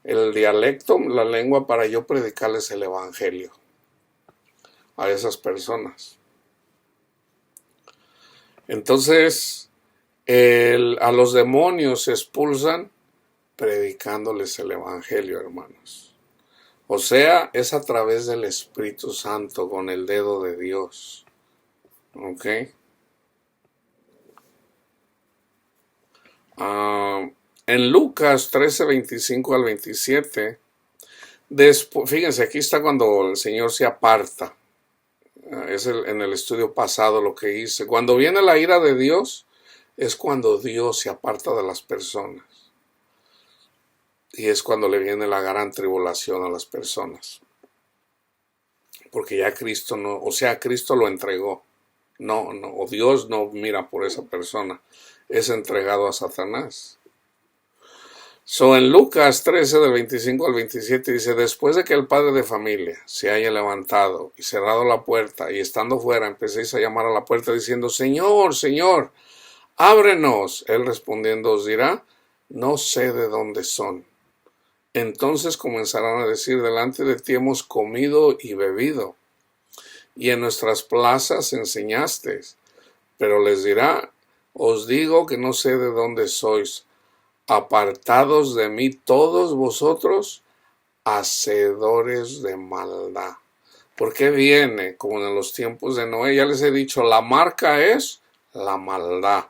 el dialecto, la lengua, para yo predicarles el evangelio a esas personas. Entonces, a los demonios se expulsan predicándoles el evangelio, hermanos. O sea, es a través del Espíritu Santo con el dedo de Dios. ¿Ok? En Lucas 13, 25 al 27, fíjense, aquí está cuando el Señor se aparta. Es en el estudio pasado lo que hice. Cuando viene la ira de Dios, es cuando Dios se aparta de las personas. Y es cuando le viene la gran tribulación a las personas. Porque ya Cristo no, o sea, Cristo lo entregó. No, o Dios no mira por esa persona. Es entregado a Satanás. En Lucas 13, del 25 al 27, dice: después de que el padre de familia se haya levantado y cerrado la puerta, y estando fuera, empecéis a llamar a la puerta diciendo: Señor, Señor, ábrenos. Él respondiendo os dirá: no sé de dónde son. Entonces comenzarán a decir: delante de ti hemos comido y bebido, y en nuestras plazas enseñaste. Pero les dirá: os digo que no sé de dónde sois. Apartados de mí todos vosotros, hacedores de maldad. Porque viene, como en los tiempos de Noé, ya les he dicho, la marca es la maldad.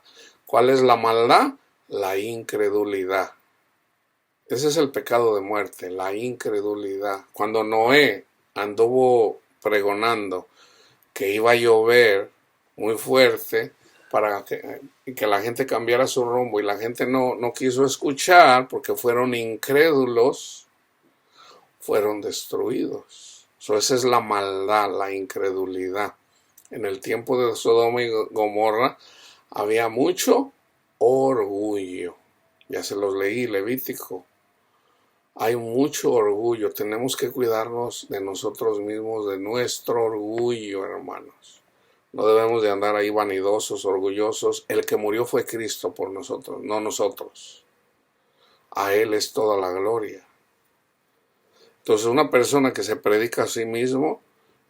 ¿Cuál es la maldad? La incredulidad. Ese es el pecado de muerte, la incredulidad. Cuando Noé anduvo pregonando que iba a llover muy fuerte para que la gente cambiara su rumbo, y la gente no quiso escuchar porque fueron incrédulos, fueron destruidos. Esa es la maldad, la incredulidad. En el tiempo de Sodoma y Gomorra había mucho orgullo. Ya se los leí, Levítico. Hay mucho orgullo. Tenemos que cuidarnos de nosotros mismos, de nuestro orgullo, hermanos. No debemos de andar ahí vanidosos, orgullosos. El que murió fue Cristo por nosotros, no nosotros. A Él es toda la gloria. Entonces, una persona que se predica a sí mismo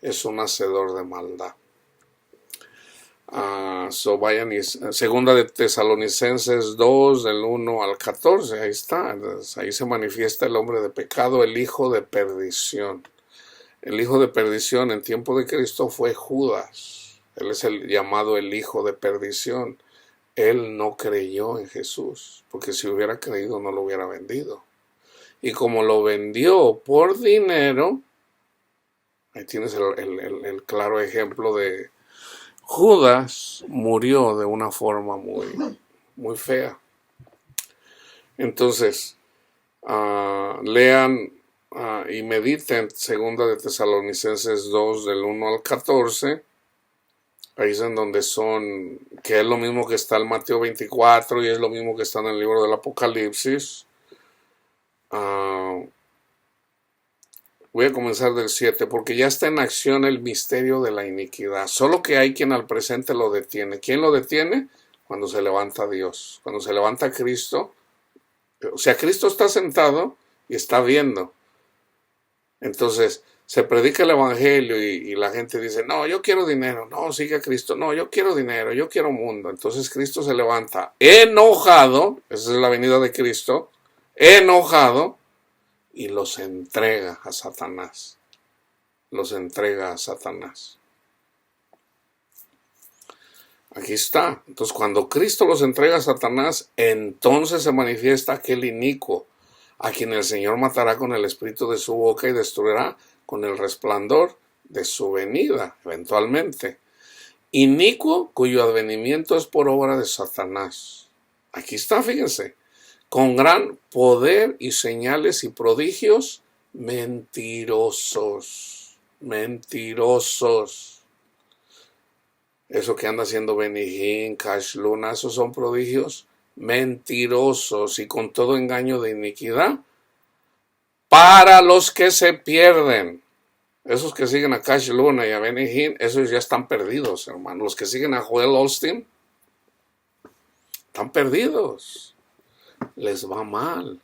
es un hacedor de maldad. Vayan segunda de Tesalonicenses 2, del 1 al 14, ahí está. Entonces, ahí se manifiesta el hombre de pecado, el hijo de perdición. El hijo de perdición en tiempo de Cristo fue Judas. Él es el llamado el hijo de perdición. Él no creyó en Jesús, porque si hubiera creído no lo hubiera vendido. Y como lo vendió por dinero, ahí tienes el claro ejemplo de Judas murió de una forma muy fea. Entonces, lean y mediten segunda de Tesalonicenses 2, del 1 al 14. Ahí es en donde que es lo mismo que está en Mateo 24 y es lo mismo que está en el libro del Apocalipsis. Voy a comenzar del 7, porque ya está en acción el misterio de la iniquidad. Solo que hay quien al presente lo detiene. ¿Quién lo detiene? Cuando se levanta Dios. Cuando se levanta Cristo. O sea, Cristo está sentado y está viendo. Entonces, se predica el evangelio y la gente dice: no, yo quiero dinero. No, sigue a Cristo. No, yo quiero dinero, yo quiero mundo. Entonces Cristo se levanta enojado. Esa es la venida de Cristo. Enojado. Y los entrega a Satanás. Los entrega a Satanás. Aquí está. Entonces, cuando Cristo los entrega a Satanás, entonces se manifiesta aquel inicuo, a quien el Señor matará con el espíritu de su boca y destruirá con el resplandor de su venida, eventualmente. Inicuo cuyo advenimiento es por obra de Satanás. Aquí está, fíjense. Con gran poder y señales y prodigios, mentirosos. Eso que anda haciendo Benny Hinn, Cash Luna, esos son prodigios mentirosos y con todo engaño de iniquidad para los que se pierden. Esos que siguen a Cash Luna y a Benny Hinn, esos ya están perdidos, hermano. Los que siguen a Joel Osteen están perdidos. Les va mal,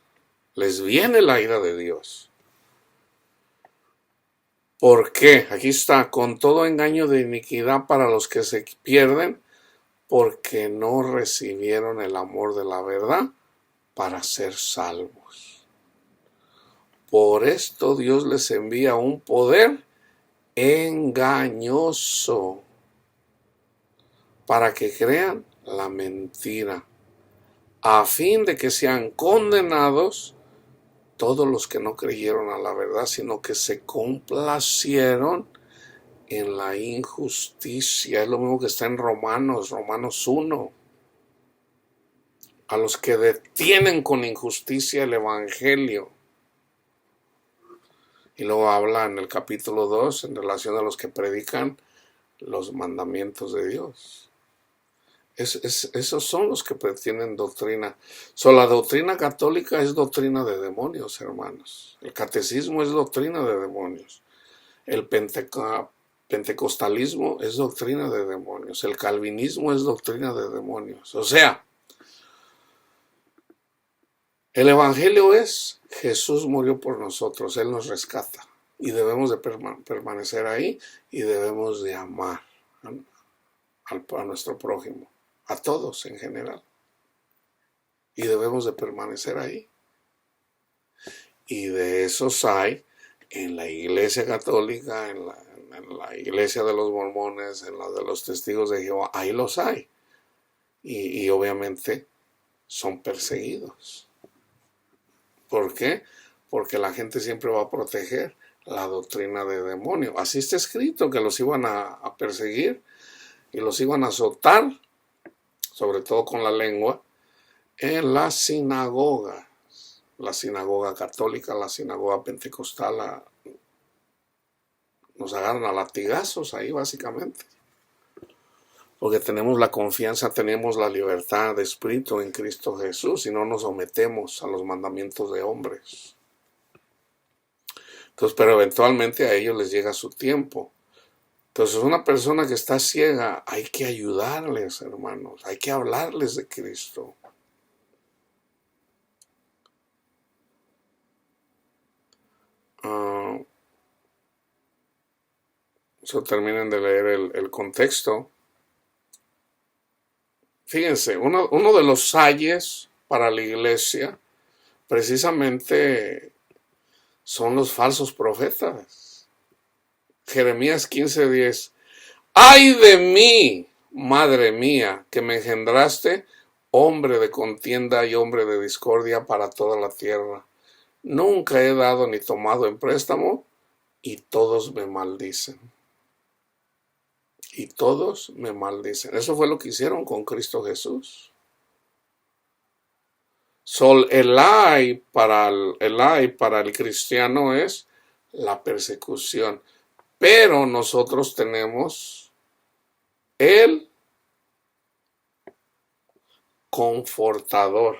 les viene la ira de Dios. ¿Por qué? Aquí está, con todo engaño de iniquidad para los que se pierden, porque no recibieron el amor de la verdad para ser salvos. Por esto Dios les envía un poder engañoso para que crean la mentira, a fin de que sean condenados todos los que no creyeron a la verdad, sino que se complacieron en la injusticia. Es lo mismo que está en Romanos 1. A los que detienen con injusticia el evangelio. Y luego habla en el capítulo 2 en relación a los que predican los mandamientos de Dios. Esos son los que tienen doctrina. La doctrina católica es doctrina de demonios, hermanos. El catecismo es doctrina de demonios. El pentecostalismo es doctrina de demonios. El calvinismo es doctrina de demonios. O sea, el evangelio es Jesús murió por nosotros, Él nos rescata. Y debemos de permanecer ahí y debemos de amar a nuestro prójimo, a todos en general. Y debemos de permanecer ahí. Y de esos hay en la Iglesia Católica, en la Iglesia de los Mormones, en la de los Testigos de Jehová, ahí los hay. Y obviamente son perseguidos. ¿Por qué? Porque la gente siempre va a proteger la doctrina de demonio. Así está escrito que los iban a perseguir y los iban a azotar, sobre todo con la lengua, en las sinagogas. La sinagoga católica, la sinagoga pentecostal, nos agarran a latigazos ahí básicamente. Porque tenemos la confianza, tenemos la libertad de espíritu en Cristo Jesús y no nos sometemos a los mandamientos de hombres. Entonces, pero eventualmente a ellos les llega su tiempo. Entonces, una persona que está ciega, hay que ayudarles, hermanos. Hay que hablarles de Cristo. Terminen de leer el contexto. Fíjense, uno de los ayes para la iglesia precisamente son los falsos profetas. Jeremías 15:10. ¡Ay de mí, madre mía, que me engendraste, hombre de contienda y hombre de discordia para toda la tierra! Nunca he dado ni tomado en préstamo, y todos me maldicen. Y todos me maldicen. Eso fue lo que hicieron con Cristo Jesús. El ay para el cristiano es la persecución. Pero nosotros tenemos el confortador,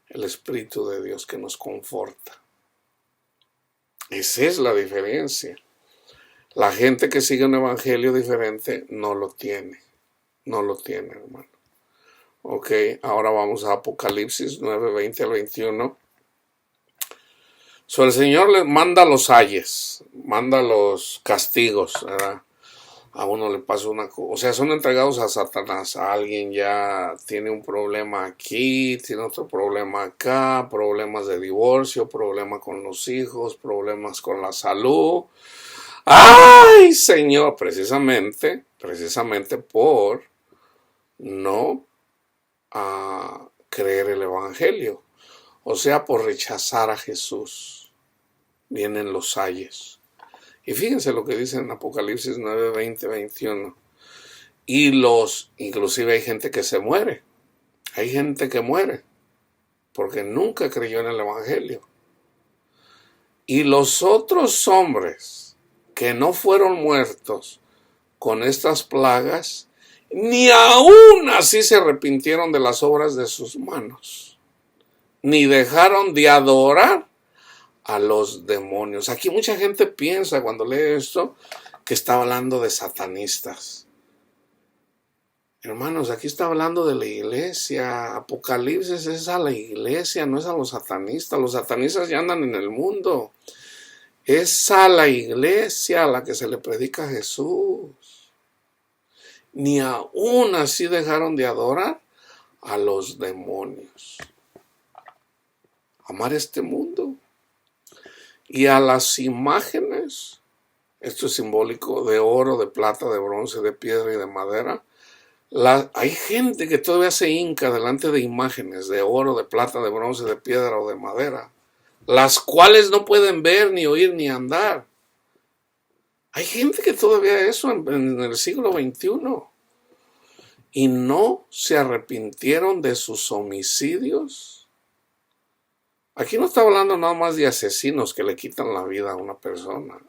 el Espíritu de Dios que nos conforta. Esa es la diferencia. La gente que sigue un evangelio diferente no lo tiene. No lo tiene, hermano. Ok, ahora vamos a Apocalipsis 9:20 al 21. El Señor le manda los ayes, manda los castigos, ¿verdad? A uno le pasa una cosa, o sea, son entregados a Satanás. A alguien ya tiene un problema aquí, tiene otro problema acá, problemas de divorcio, problemas con los hijos, problemas con la salud. ¡Ay, Señor! Precisamente por no creer el evangelio, o sea, por rechazar a Jesús, vienen los ayes. Y fíjense lo que dice en Apocalipsis 9:20, 21. Inclusive hay gente que se muere. Hay gente que muere porque nunca creyó en el evangelio. Y los otros hombres que no fueron muertos con estas plagas, ni aún así se arrepintieron de las obras de sus manos, ni dejaron de adorar a los demonios. Aquí mucha gente piensa cuando lee esto que está hablando de satanistas. Hermanos, aquí está hablando de la iglesia. Apocalipsis es a la iglesia, no es a los satanistas. Los satanistas ya andan en el mundo. Es a la iglesia a la que se le predica a Jesús. Ni aún así dejaron de adorar a los demonios. Amar este mundo. y a las imágenes, esto es simbólico, de oro, de plata, de bronce, de piedra y de madera. Hay gente que todavía se hinca delante de imágenes de oro, de plata, de bronce, de piedra o de madera, las cuales no pueden ver, ni oír, ni andar. Hay gente que todavía eso en el siglo XXI. Y no se arrepintieron de sus homicidios. Aquí no está hablando nada más de asesinos que le quitan la vida a una persona.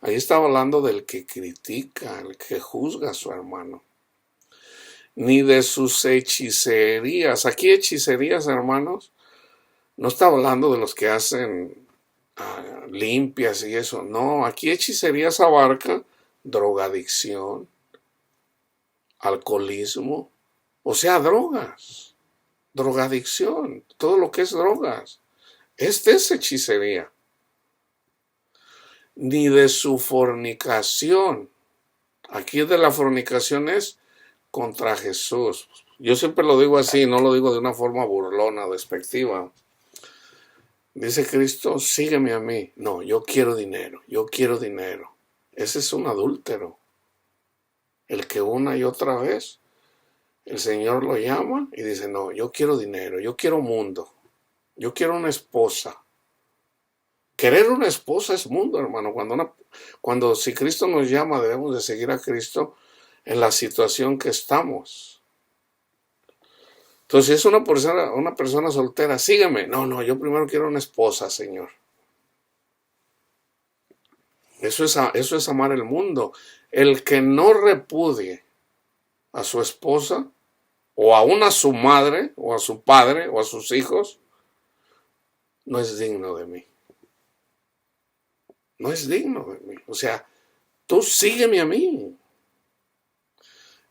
Ahí está hablando del que critica, el que juzga a su hermano. Ni de sus hechicerías. Aquí hechicerías, hermanos, no está hablando de los que hacen limpias y eso. No, aquí hechicerías abarca drogadicción, alcoholismo, o sea, drogas, drogadicción, todo lo que es drogas. Esta es hechicería. Ni de su fornicación. Aquí de la fornicación es contra Jesús. Yo siempre lo digo así, no lo digo de una forma burlona, despectiva. Dice Cristo, sígueme a mí. No, yo quiero dinero, yo quiero dinero. Ese es un adúltero. El que una y otra vez el Señor lo llama y dice, no, yo quiero dinero, yo quiero mundo, yo quiero una esposa. Querer una esposa es mundo, hermano. Cuando si Cristo nos llama, debemos de seguir a Cristo en la situación que estamos. Entonces, si es una persona soltera, sígueme. No, yo primero quiero una esposa, Señor. Eso es amar el mundo. El que no repudie a su esposa, o aún a su madre, o a su padre, o a sus hijos, no es digno de mí. No es digno de mí. O sea, tú sígueme a mí.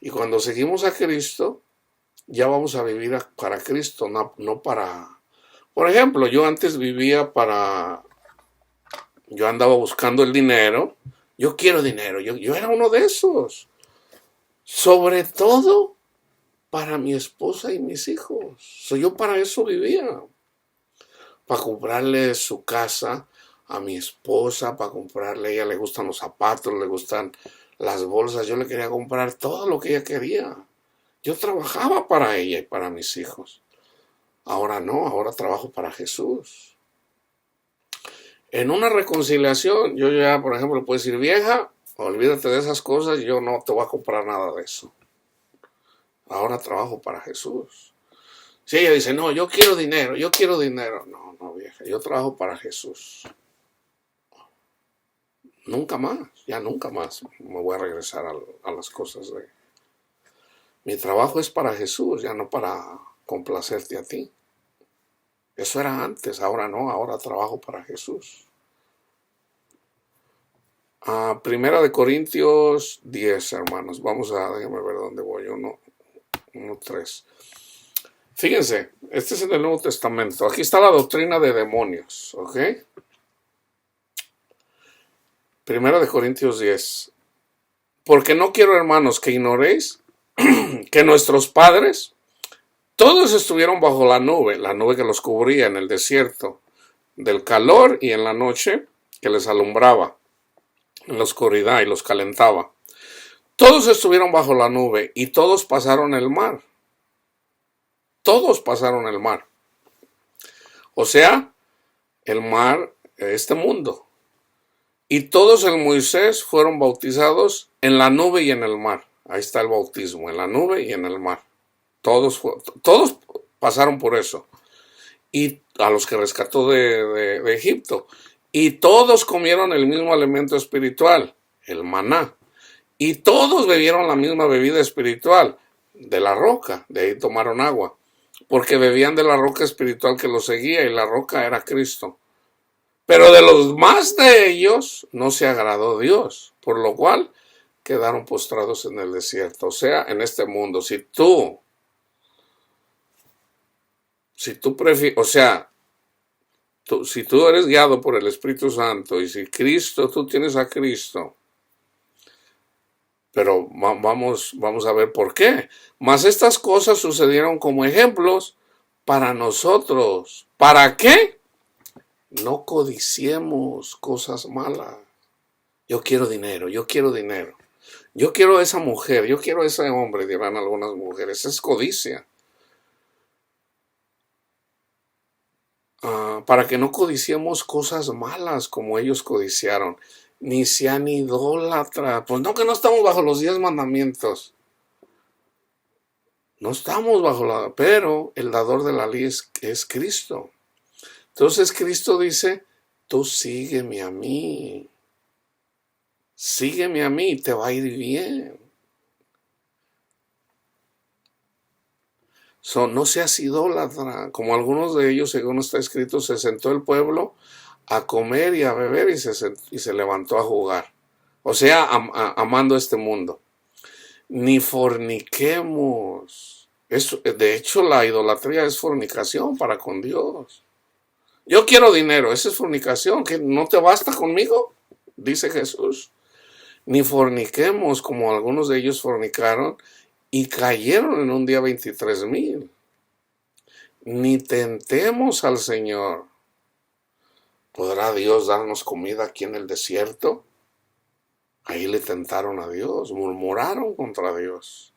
Y cuando seguimos a Cristo, ya vamos a vivir para Cristo, no para... Por ejemplo, yo antes vivía yo andaba buscando el dinero, yo quiero dinero, yo era uno de esos. Sobre todo para mi esposa y mis hijos. Yo para eso vivía. Para comprarle su casa a mi esposa, para comprarle, a ella le gustan los zapatos, le gustan las bolsas, yo le quería comprar todo lo que ella quería. Yo trabajaba para ella y para mis hijos. Ahora no, ahora trabajo para Jesús. En una reconciliación, yo ya, por ejemplo, puedo decir, vieja, olvídate de esas cosas, yo no te voy a comprar nada de eso. Ahora trabajo para Jesús. Si ella dice, no, yo quiero dinero. No, vieja, yo trabajo para Jesús. Nunca más, ya nunca más me voy a regresar a las cosas de... Mi trabajo es para Jesús, ya no para complacerte a ti. Eso era antes, ahora no, ahora trabajo para Jesús. Primera de Corintios 10, hermanos. Déjenme ver dónde voy, 1:3. Fíjense, este es en el Nuevo Testamento. Aquí está la doctrina de demonios, ¿ok? Primera de Corintios 10. Porque no quiero, hermanos, que ignoréis que nuestros padres todos estuvieron bajo la nube que los cubría en el desierto, del calor y en la noche que les alumbraba, en la oscuridad y los calentaba. Todos estuvieron bajo la nube y todos pasaron el mar. Todos pasaron el mar. O sea, el mar, este mundo. Y todos en Moisés fueron bautizados en la nube y en el mar. Ahí está el bautismo, en la nube y en el mar. Todos pasaron por eso. Y a los que rescató de Egipto. Y todos comieron el mismo alimento espiritual, el maná. Y todos bebieron la misma bebida espiritual, de la roca. De ahí tomaron agua. Porque bebían de la roca espiritual que los seguía, y la roca era Cristo. Pero de los más de ellos no se agradó Dios, por lo cual quedaron postrados en el desierto. O sea, en este mundo, si tú prefieres, o sea, si tú eres guiado por el Espíritu Santo y si tú tienes a Cristo, pero vamos a ver por qué. Mas estas cosas sucedieron como ejemplos para nosotros. ¿Para qué? no codiciemos cosas malas. Yo quiero dinero, yo quiero dinero. Yo quiero esa mujer, yo quiero ese hombre, dirán algunas mujeres. Es codicia. Para que no codiciemos cosas malas como ellos codiciaron, ni sean idólatras. Pues no, que no estamos bajo los 10 mandamientos. No estamos pero el dador de la ley es Cristo. Entonces Cristo dice, tú sígueme a mí. Sígueme a mí, te va a ir bien. No seas idólatra, como algunos de ellos, según está escrito, se sentó el pueblo a comer y a beber y se levantó a jugar. O sea, amando este mundo. Ni forniquemos. De hecho, la idolatría es fornicación para con Dios. Yo quiero dinero, esa es fornicación, que no te basta conmigo, dice Jesús. Ni forniquemos como algunos de ellos fornicaron y cayeron en un día 23,000. Ni tentemos al Señor. ¿Podrá Dios darnos comida aquí en el desierto? Ahí le tentaron a Dios, murmuraron contra Dios.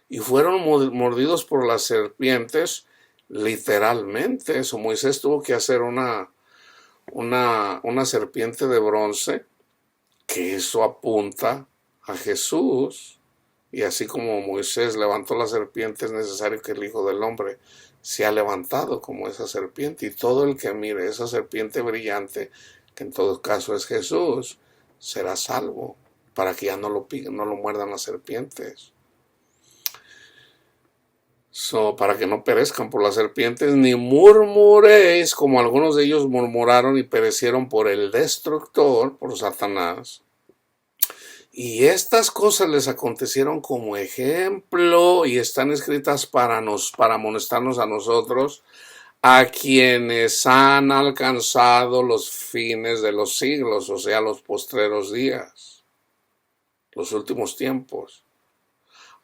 Y fueron mordidos por las serpientes, literalmente. Eso, Moisés tuvo que hacer una serpiente de bronce, que eso apunta a Jesús. Y así como Moisés levantó la serpiente, es necesario que el Hijo del Hombre sea levantado como esa serpiente. Y todo el que mire esa serpiente brillante, que en todo caso es Jesús, será salvo, para que ya no lo muerdan las serpientes. Para que no perezcan por las serpientes, ni murmuréis como algunos de ellos murmuraron y perecieron por el destructor, por Satanás. Y estas cosas les acontecieron como ejemplo y están escritas para amonestarnos a nosotros, a quienes han alcanzado los fines de los siglos, o sea, los postreros días, los últimos tiempos.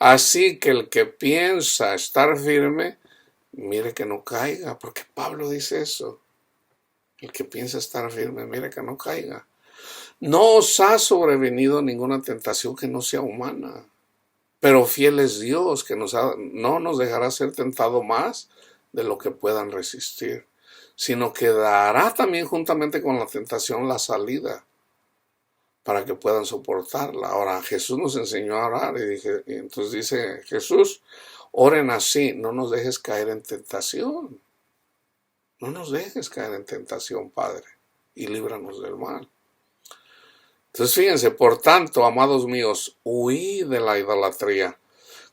Así que el que piensa estar firme, mire que no caiga, porque Pablo dice eso. El que piensa estar firme, mire que no caiga. No os ha sobrevenido ninguna tentación que no sea humana, pero fiel es Dios, que no nos dejará ser tentado más de lo que puedan resistir, sino que dará también juntamente con la tentación la salida, para que puedan soportarla. Ahora, Jesús nos enseñó a orar y entonces dice Jesús, oren así, no nos dejes caer en tentación. No nos dejes caer en tentación, Padre, y líbranos del mal. Entonces fíjense, por tanto, amados míos, huid de la idolatría.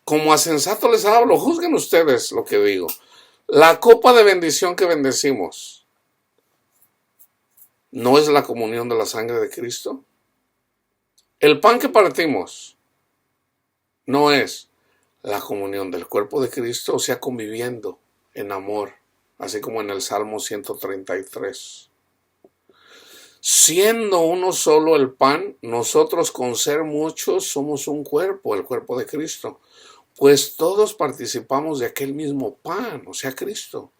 Como a sensato les hablo, juzguen ustedes lo que digo. La copa de bendición que bendecimos, ¿no es la comunión de la sangre de Cristo? El pan que partimos, ¿no es la comunión del cuerpo de Cristo? O sea, conviviendo en amor, así como en el Salmo 133. Siendo uno solo el pan, nosotros con ser muchos somos un cuerpo, el cuerpo de Cristo, pues todos participamos de aquel mismo pan, o sea, Cristo.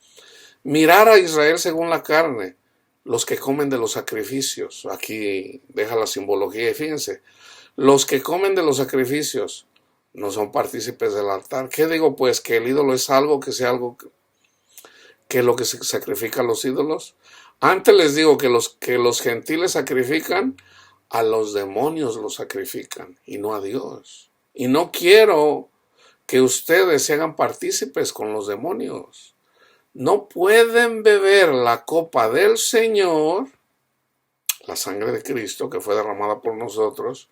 Mirar a Israel según la carne, los que comen de los sacrificios, aquí deja la simbología y fíjense, los que comen de los sacrificios no son partícipes del altar. ¿Qué digo pues? ¿Que el ídolo es algo que sea algo que lo que se sacrifica a los ídolos? Antes les digo que los gentiles sacrifican, a los demonios los sacrifican y no a Dios. Y no quiero que ustedes se hagan partícipes con los demonios. No pueden beber la copa del Señor, la sangre de Cristo que fue derramada por nosotros,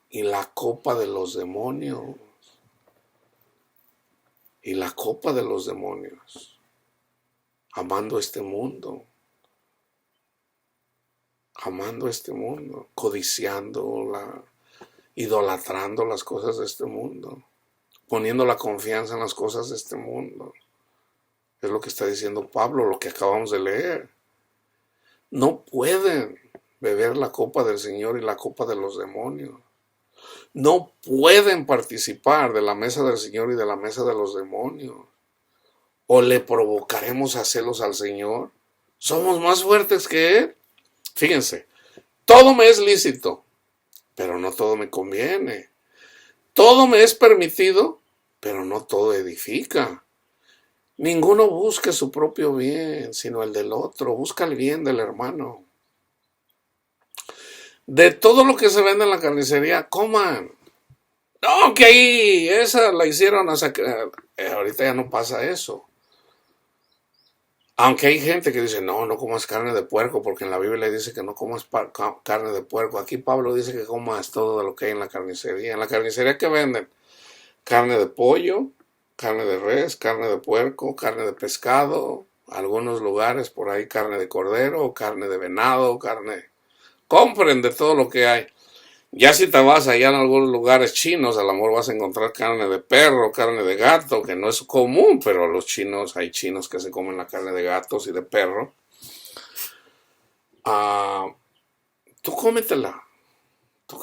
y la copa de los demonios. Y la copa de los demonios. Amando este mundo. Amando este mundo. Codiciando, idolatrando las cosas de este mundo. Poniendo la confianza en las cosas de este mundo. Es lo que está diciendo Pablo, lo que acabamos de leer. No pueden beber la copa del Señor y la copa de los demonios. No pueden participar de la mesa del Señor y de la mesa de los demonios. ¿O le provocaremos a celos al Señor? Somos más fuertes que Él. Fíjense, todo me es lícito, pero no todo me conviene. Todo me es permitido, pero no todo edifica. Ninguno busque su propio bien, sino el del otro. Busca el bien del hermano. De todo lo que se vende en la carnicería, coman. No, que ahí esa la hicieron hasta que ahorita ya no pasa eso. Aunque hay gente que dice, no, no comas carne de puerco, porque en la Biblia dice que no comas carne de puerco. Aquí Pablo dice que comas todo lo que hay en la carnicería. En la carnicería, ¿qué venden? Carne de pollo, carne de res, carne de puerco, carne de pescado, algunos lugares por ahí carne de cordero, carne de venado, carne. Compren de todo lo que hay. Ya si te vas allá en algunos lugares chinos, a lo mejor vas a encontrar carne de perro, carne de gato, que no es común, pero los chinos, hay chinos que se comen la carne de gatos y de perro. Tú cómetela. Tú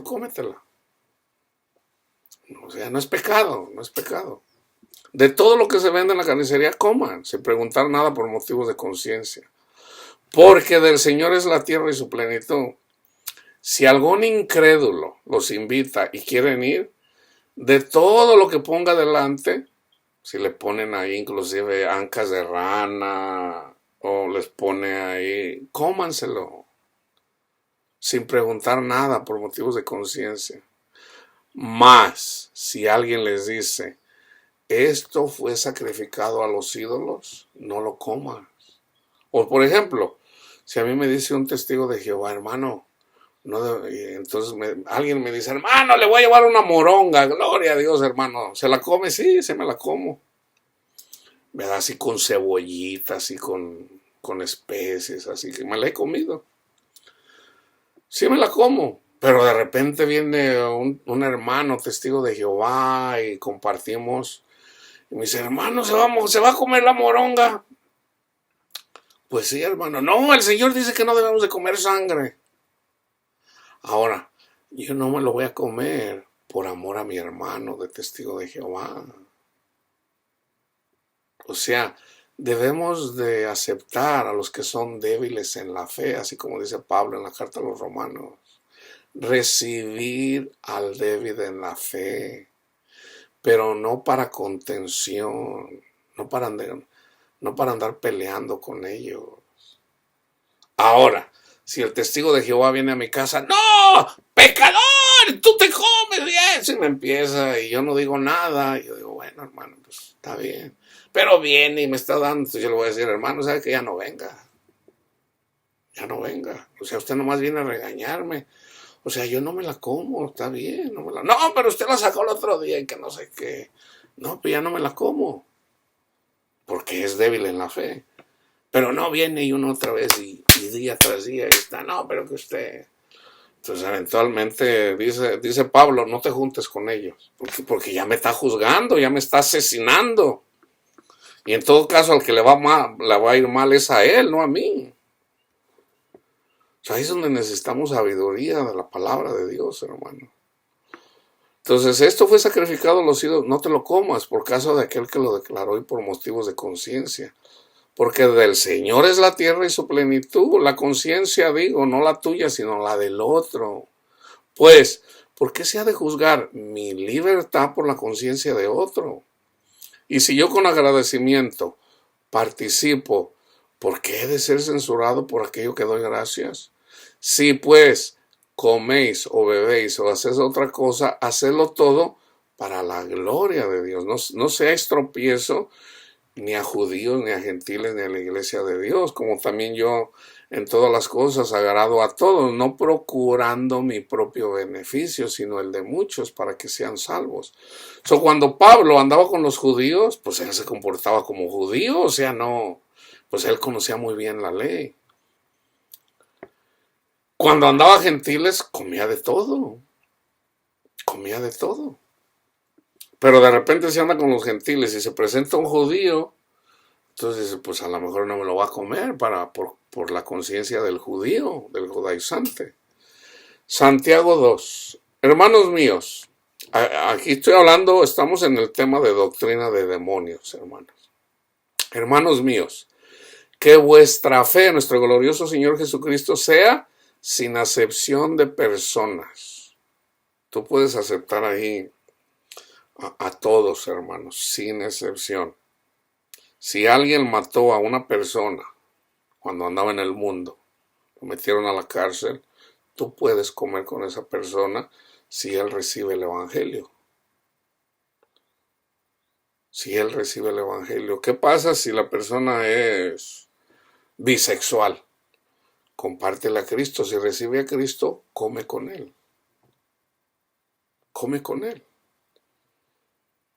cómetela. O sea, no es pecado, no es pecado. De todo lo que se vende en la carnicería, coman, sin preguntar nada por motivos de conciencia. Porque del Señor es la tierra y su plenitud. Si algún incrédulo los invita y quieren ir, de todo lo que ponga delante, si le ponen ahí inclusive ancas de rana o les pone ahí, cómanselo, sin preguntar nada por motivos de conciencia. Más, si alguien les dice, esto fue sacrificado a los ídolos, no lo coman. O por ejemplo, si a mí me dice un testigo de Jehová, hermano, no, entonces alguien me dice, hermano, le voy a llevar una moronga, gloria a Dios, hermano. ¿Se la come? Sí, se me la como. ¿Verdad? Así con cebollita, así con especies, así que me la he comido. Sí me la como, pero de repente viene un hermano testigo de Jehová y compartimos. Y me dice, hermano, se va a comer la moronga. Pues sí, hermano. No, el Señor dice que no debemos de comer sangre. Ahora, yo no me lo voy a comer por amor a mi hermano de testigo de Jehová. O sea, debemos de aceptar a los que son débiles en la fe, así como dice Pablo en la carta a los Romanos. Recibir al débil en la fe, pero no para contención, no para andar peleando con ellos. Ahora, si el testigo de Jehová viene a mi casa, ¡no! ¡Pecador! ¡Tú te comes bien! Si me empieza y yo no digo nada, yo digo, bueno, hermano, pues está bien. Pero viene y me está dando, entonces yo le voy a decir, hermano, ¿sabe que ya no venga? Ya no venga. O sea, usted nomás viene a regañarme. O sea, yo no me la como, está bien. No, pero usted la sacó el otro día y que no sé qué. No, pues ya no me la como. Porque es débil en la fe. Pero no viene y uno otra vez y día tras día está, no, pero que usted. Entonces eventualmente dice Pablo, no te juntes con ellos, porque ya me está juzgando, ya me está asesinando. Y en todo caso al que le va a ir mal es a él, no a mí. O sea, ahí es donde necesitamos sabiduría de la palabra de Dios, hermano. Entonces, esto fue sacrificado a los ídolos, no te lo comas por causa de aquel que lo declaró y por motivos de conciencia. Porque del Señor es la tierra y su plenitud, la conciencia digo, no la tuya, sino la del otro. Pues, ¿por qué se ha de juzgar mi libertad por la conciencia de otro? Y si yo con agradecimiento participo, ¿por qué he de ser censurado por aquello que doy gracias? Si pues coméis o bebéis o hacéis otra cosa, hacedlo todo para la gloria de Dios. No seáis tropiezo ni a judíos, ni a gentiles, ni a la iglesia de Dios, como también yo en todas las cosas agrado a todos, no procurando mi propio beneficio, sino el de muchos para que sean salvos. Cuando Pablo andaba con los judíos, pues él se comportaba como judío, o sea, no, pues él conocía muy bien la ley. Cuando andaba gentiles, comía de todo. Pero de repente se anda con los gentiles y se presenta un judío, entonces dice, pues a lo mejor no me lo va a comer por la conciencia del judío, del judaizante. Santiago 2. Hermanos míos, aquí estoy hablando, estamos en el tema de doctrina de demonios, hermanos. Hermanos míos, que vuestra fe en nuestro glorioso Señor Jesucristo sea sin acepción de personas. Tú puedes aceptar ahí a todos, hermanos, sin excepción. Si alguien mató a una persona cuando andaba en el mundo, lo metieron a la cárcel, tú puedes comer con esa persona si él recibe el evangelio. Si él recibe el evangelio. ¿Qué pasa si la persona es bisexual? Compártele a Cristo. Si recibe a Cristo, come con él. Come con él.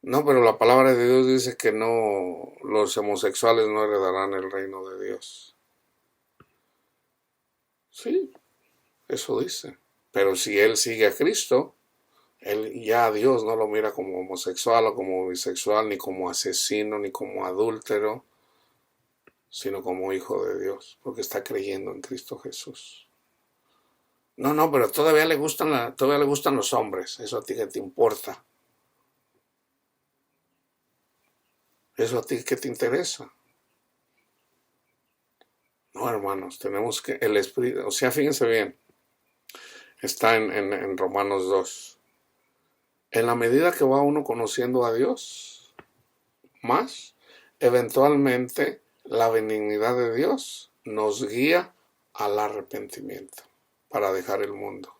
No, pero la palabra de Dios dice que no, los homosexuales no heredarán el reino de Dios. Sí, eso dice. Pero si él sigue a Cristo, él ya a Dios no lo mira como homosexual o como bisexual, ni como asesino, ni como adúltero, sino como hijo de Dios, porque está creyendo en Cristo Jesús. No, pero todavía le gustan los hombres. ¿Eso a ti qué te importa? ¿Eso a ti qué te interesa? No, hermanos, tenemos que, el Espíritu, o sea, fíjense bien, está en Romanos 2. En la medida que va uno conociendo a Dios más, eventualmente la benignidad de Dios nos guía al arrepentimiento para dejar el mundo.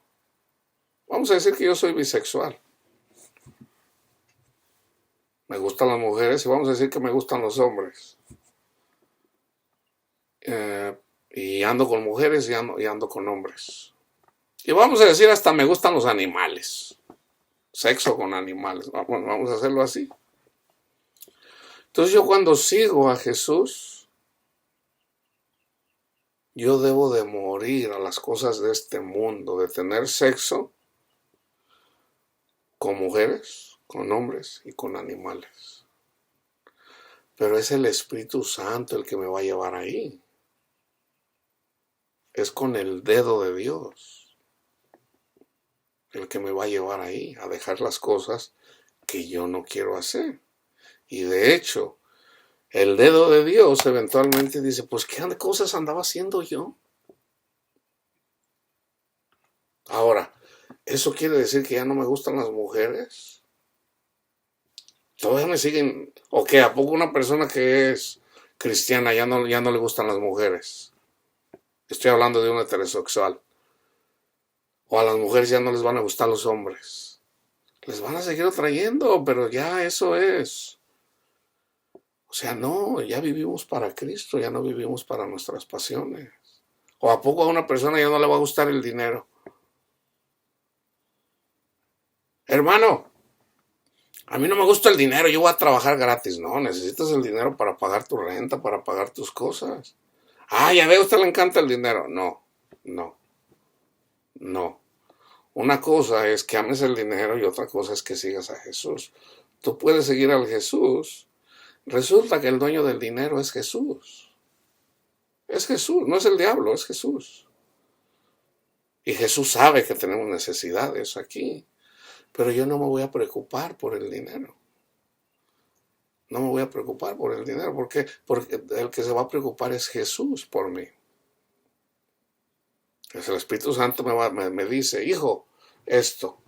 Vamos a decir que yo soy bisexual. Me gustan las mujeres y vamos a decir que me gustan los hombres. Y ando con mujeres y ando con hombres. Y vamos a decir hasta me gustan los animales. Sexo con animales. Vamos a hacerlo así. Entonces yo cuando sigo a Jesús, yo debo de morir a las cosas de este mundo, de tener sexo con mujeres, con hombres y con animales. Pero es el Espíritu Santo el que me va a llevar ahí. Es con el dedo de Dios el que me va a llevar ahí, a dejar las cosas que yo no quiero hacer. Y de hecho, el dedo de Dios eventualmente dice, pues ¿qué cosas andaba haciendo yo? Ahora, ¿eso quiere decir que ya no me gustan las mujeres? Todavía me siguen. ¿O qué? ¿A poco una persona que es cristiana ya no le gustan las mujeres? Estoy hablando de un heterosexual. O a las mujeres ya no les van a gustar los hombres. Les van a seguir atrayendo, pero ya eso es. O sea, no, ya vivimos para Cristo, ya no vivimos para nuestras pasiones. ¿O a poco a una persona ya no le va a gustar el dinero? Hermano, a mí no me gusta el dinero, yo voy a trabajar gratis. No, necesitas el dinero para pagar tu renta, para pagar tus cosas. Ah, ya ve, a usted le encanta el dinero. No. Una cosa es que ames el dinero y otra cosa es que sigas a Jesús. Tú puedes seguir al Jesús. Resulta que el dueño del dinero es Jesús. Es Jesús, no es el diablo, es Jesús. Y Jesús sabe que tenemos necesidades aquí. Pero yo no me voy a preocupar por el dinero. No me voy a preocupar por el dinero. ¿Por qué? Porque el que se va a preocupar es Jesús por mí. Entonces el Espíritu Santo me dice, hijo, esto.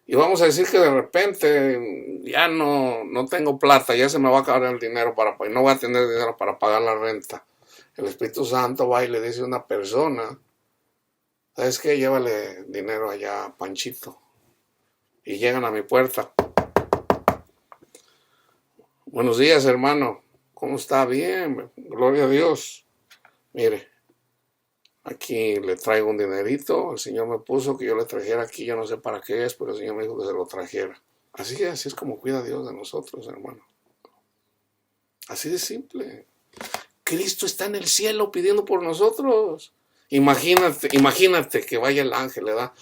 Y vamos a decir que de repente ya no tengo plata, ya se me va a acabar el dinero y no voy a tener dinero para pagar la renta. El Espíritu Santo va y le dice a una persona, ¿sabes qué? Llévale dinero allá a Panchito. Y llegan a mi puerta. Buenos días, hermano. ¿Cómo está? Bien, gloria a Dios. Mire, aquí le traigo un dinerito. El Señor me puso que yo le trajera aquí. Yo no sé para qué es, pero el Señor me dijo que se lo trajera. Así es como cuida Dios de nosotros, hermano. Así de simple. Cristo está en el cielo pidiendo por nosotros. Imagínate que vaya el ángel, le da,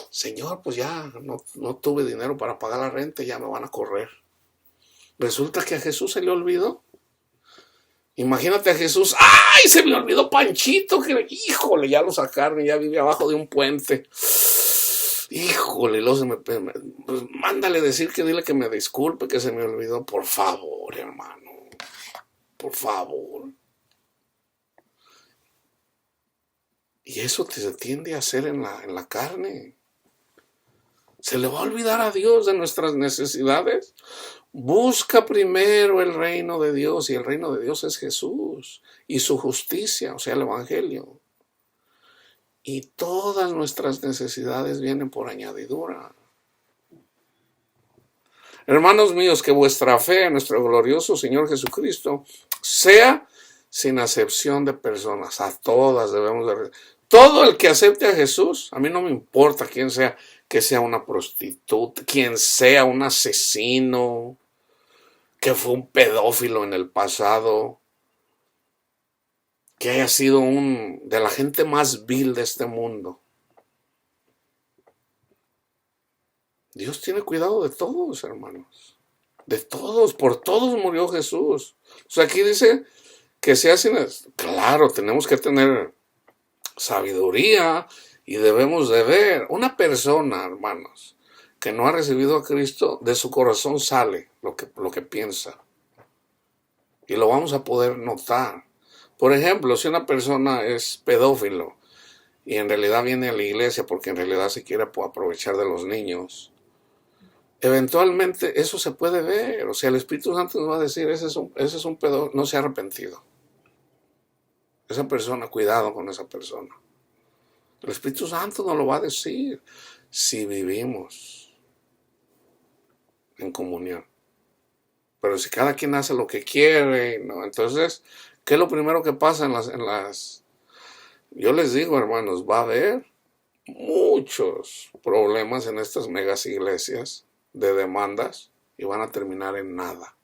Señor, pues ya no tuve dinero para pagar la renta, ya me van a correr. Resulta que a Jesús se le olvidó. Imagínate a Jesús, ¡ay! Se me olvidó Panchito, híjole, ya lo sacaron, ya vive abajo de un puente. Híjole, pues mándale decir dile que me disculpe, que se me olvidó, por favor, hermano. por favor. Y eso se tiende a hacer en la carne. ¿Se le va a olvidar a Dios de nuestras necesidades? Busca primero el reino de Dios, y el reino de Dios es Jesús y su justicia, o sea, el Evangelio. Y todas nuestras necesidades vienen por añadidura. Hermanos míos, que vuestra fe en nuestro glorioso Señor Jesucristo sea sin acepción de personas. A todas debemos de... Todo el que acepte a Jesús, a mí no me importa quién sea, que sea una prostituta, quien sea un asesino, que fue un pedófilo en el pasado, que haya sido de la gente más vil de este mundo. Dios tiene cuidado de todos, hermanos. De todos, por todos murió Jesús. O sea, aquí dice que sea sin... Claro, tenemos que tener sabiduría y debemos de ver. Una persona, hermanos, que no ha recibido a Cristo, de su corazón sale lo que piensa. Y lo vamos a poder notar. Por ejemplo, si una persona es pedófilo y en realidad viene a la iglesia porque en realidad se quiere aprovechar de los niños, eventualmente eso se puede ver. O sea, el Espíritu Santo nos va a decir, ese es un pedófilo, no se ha arrepentido. Esa persona, cuidado con esa persona. El Espíritu Santo nos lo va a decir si vivimos en comunión. Pero si cada quien hace lo que quiere, ¿no? Entonces, ¿qué es lo primero que pasa en las... Yo les digo, hermanos, va a haber muchos problemas en estas megas iglesias de demandas y van a terminar en nada.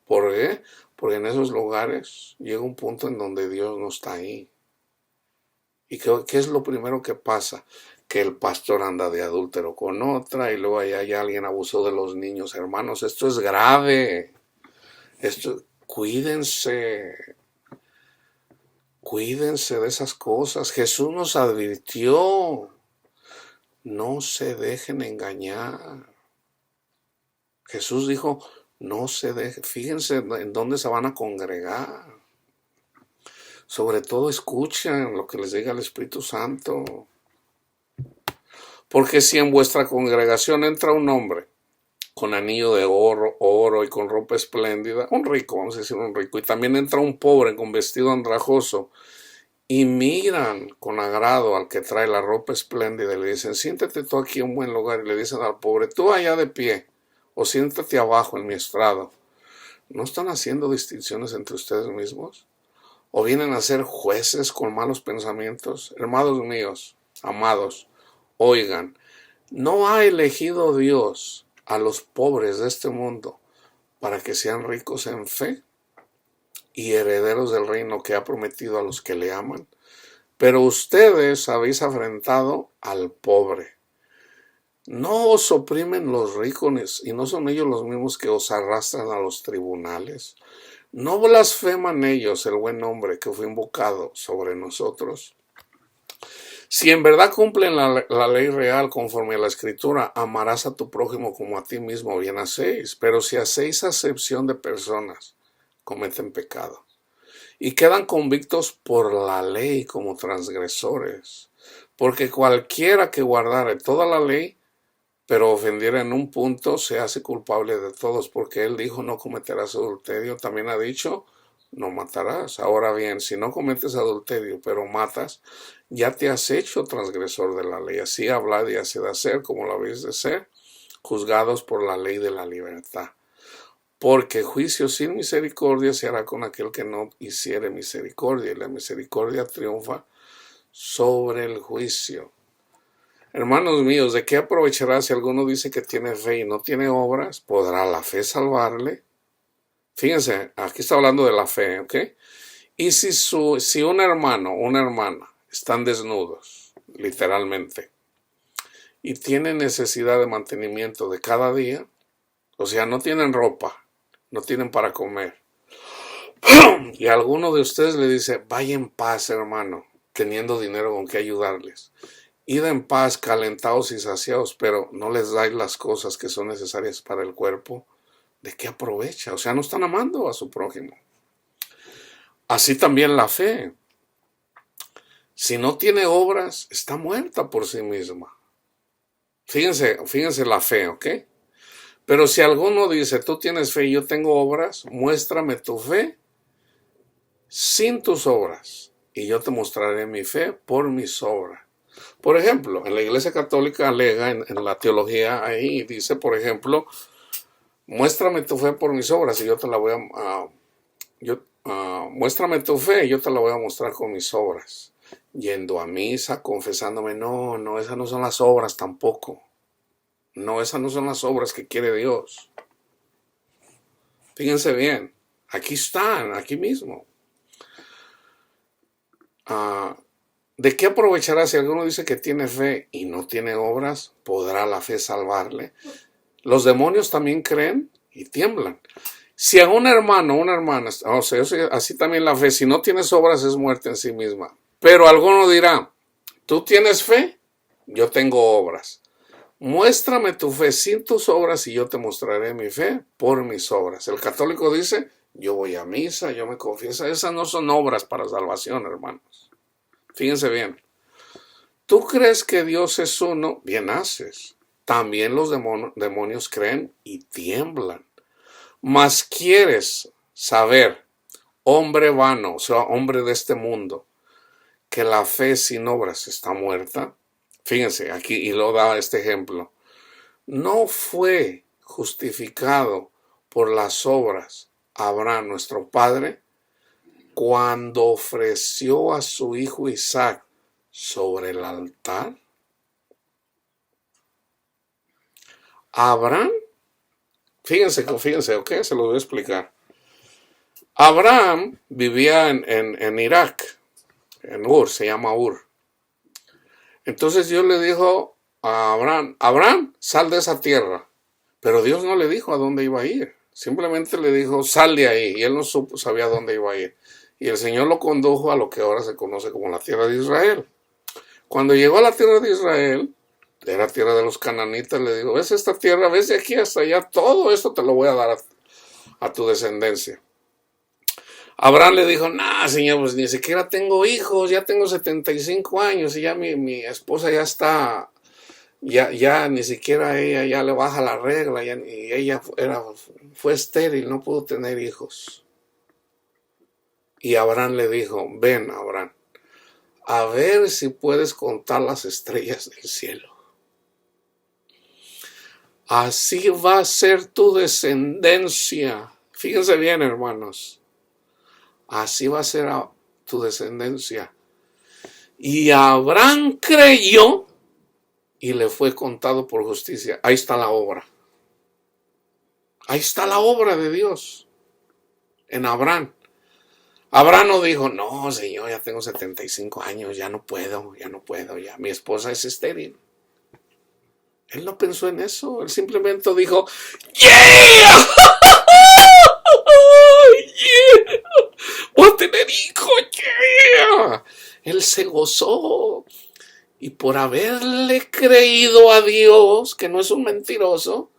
¿Por qué? Porque en esos lugares llega un punto en donde Dios no está ahí. ¿Y qué es lo primero que pasa? Que el pastor anda de adúltero con otra y luego allá alguien abusó de los niños. Hermanos, esto es grave. Cuídense. Cuídense de esas cosas. Jesús nos advirtió. No se dejen engañar. Jesús dijo, no se dejen. Fíjense en dónde se van a congregar. Sobre todo escuchen lo que les diga el Espíritu Santo. Porque si en vuestra congregación entra un hombre con anillo de oro y con ropa espléndida, un rico, vamos a decir un rico, y también entra un pobre con vestido andrajoso, y miran con agrado al que trae la ropa espléndida y le dicen, siéntate tú aquí en un buen lugar, y le dicen al pobre, tú allá de pie, o siéntate abajo en mi estrado. ¿No están haciendo distinciones entre ustedes mismos? ¿O vienen a ser jueces con malos pensamientos? Hermanos míos, amados, oigan, ¿no ha elegido Dios a los pobres de este mundo para que sean ricos en fe y herederos del reino que ha prometido a los que le aman? Pero ustedes habéis afrentado al pobre. ¿No os oprimen los ricos y no son ellos los mismos que os arrastran a los tribunales? ¿No blasfeman ellos el buen nombre que fue invocado sobre nosotros? Si en verdad cumplen la ley real conforme a la Escritura, amarás a tu prójimo como a ti mismo, bien hacéis. Pero si hacéis acepción de personas, cometen pecado. Y quedan convictos por la ley como transgresores. Porque cualquiera que guardare toda la ley, pero ofendiera en un punto, se hace culpable de todos. Porque él dijo, no cometerás adulterio. También ha dicho, no matarás. Ahora bien, si no cometes adulterio, pero matas, ya te has hecho transgresor de la ley. Así hablad y haced hacer, como lo habéis de ser, juzgados por la ley de la libertad. Porque juicio sin misericordia se hará con aquel que no hiciere misericordia, y la misericordia triunfa sobre el juicio. Hermanos míos, ¿de qué aprovechará si alguno dice que tiene fe y no tiene obras? ¿Podrá la fe salvarle? Fíjense, aquí está hablando de la fe, ¿ok? Y si un hermano o una hermana están desnudos, literalmente, y tienen necesidad de mantenimiento de cada día, o sea, no tienen ropa, no tienen para comer, y alguno de ustedes le dice, vaya en paz, hermano, teniendo dinero con que ayudarles. Id en paz, calentados y saciados, pero no les dais las cosas que son necesarias para el cuerpo. ¿De qué aprovecha? O sea, no están amando a su prójimo. Así también la fe. Si no tiene obras, está muerta por sí misma. Fíjense la fe, ¿ok? Pero si alguno dice, tú tienes fe y yo tengo obras, muéstrame tu fe sin tus obras, y yo te mostraré mi fe por mis obras. Por ejemplo, en la Iglesia Católica alega en la teología ahí, dice, por ejemplo, muéstrame tu fe por mis obras y yo te la voy muéstrame tu fe y yo te la voy a mostrar con mis obras. Yendo a misa, confesándome, no, esas no son las obras tampoco. No, esas no son las obras que quiere Dios. Fíjense bien, aquí están, aquí mismo. ¿De qué aprovechará si alguno dice que tiene fe y no tiene obras? ¿Podrá la fe salvarle? Los demonios también creen y tiemblan. Si a un hermano, una hermana, o sea, así también la fe, si no tienes obras es muerte en sí misma. Pero alguno dirá, tú tienes fe, yo tengo obras. Muéstrame tu fe sin tus obras y yo te mostraré mi fe por mis obras. El católico dice, yo voy a misa, yo me confieso. Esas no son obras para salvación, hermanos. Fíjense bien. ¿Tú crees que Dios es uno? Bien haces. También los demonios creen y tiemblan. Mas quieres saber, hombre vano, o sea, hombre de este mundo, que la fe sin obras está muerta. Fíjense, aquí, y lo da este ejemplo. No fue justificado por las obras Abraham, nuestro padre, cuando ofreció a su hijo Isaac sobre el altar. Abraham, fíjense, ok, se lo voy a explicar. Abraham vivía en Irak, en Ur, se llama Ur. Entonces Dios le dijo a Abraham, sal de esa tierra. Pero Dios no le dijo a dónde iba a ir. Simplemente le dijo, sal de ahí. Y él no sabía dónde iba a ir. Y el Señor lo condujo a lo que ahora se conoce como la tierra de Israel. Cuando llegó a la tierra de Israel, era tierra de los cananitas, le dijo, ves esta tierra, ves de aquí hasta allá, todo esto te lo voy a dar a tu descendencia. Abraham le dijo, nah, Señor, pues ni siquiera tengo hijos, ya tengo 75 años y ya mi esposa ya está, ya ni siquiera ella ya le baja la regla, y ella fue estéril, no pudo tener hijos. Y Abraham le dijo, ven, Abraham, a ver si puedes contar las estrellas del cielo. Así va a ser tu descendencia. Fíjense bien, hermanos. Así va a ser tu descendencia. Y Abraham creyó y le fue contado por justicia. Ahí está la obra. Ahí está la obra de Dios en Abraham. Abraham no dijo, no, Señor, ya tengo 75 años, ya no puedo, ya mi esposa es estéril. Él no pensó en eso, él simplemente dijo, ¡yeah! ¡Yeah! ¡Voy a tener hijos! ¡Yeah! Él se gozó. Y por haberle creído a Dios, que no es un mentiroso,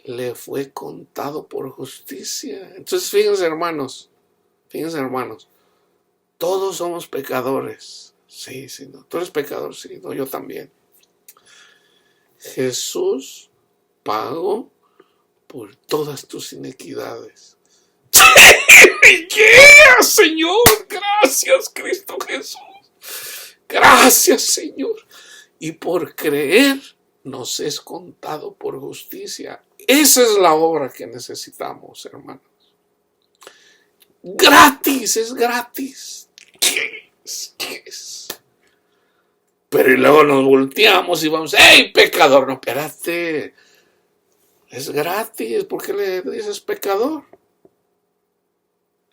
le fue contado por justicia. Entonces, fíjense, hermanos, todos somos pecadores. Sí, no, tú eres pecador, sí, no, yo también. Jesús pagó por todas tus iniquidades. ¡Yeah, Señor! Gracias, Cristo Jesús. Gracias, Señor. Y por creer nos es contado por justicia. Esa es la obra que necesitamos, hermanos. Gratis, es gratis. Yes. Pero y luego nos volteamos y vamos, ¡hey, pecador! No, espérate. Es gratis. ¿Por qué le dices pecador?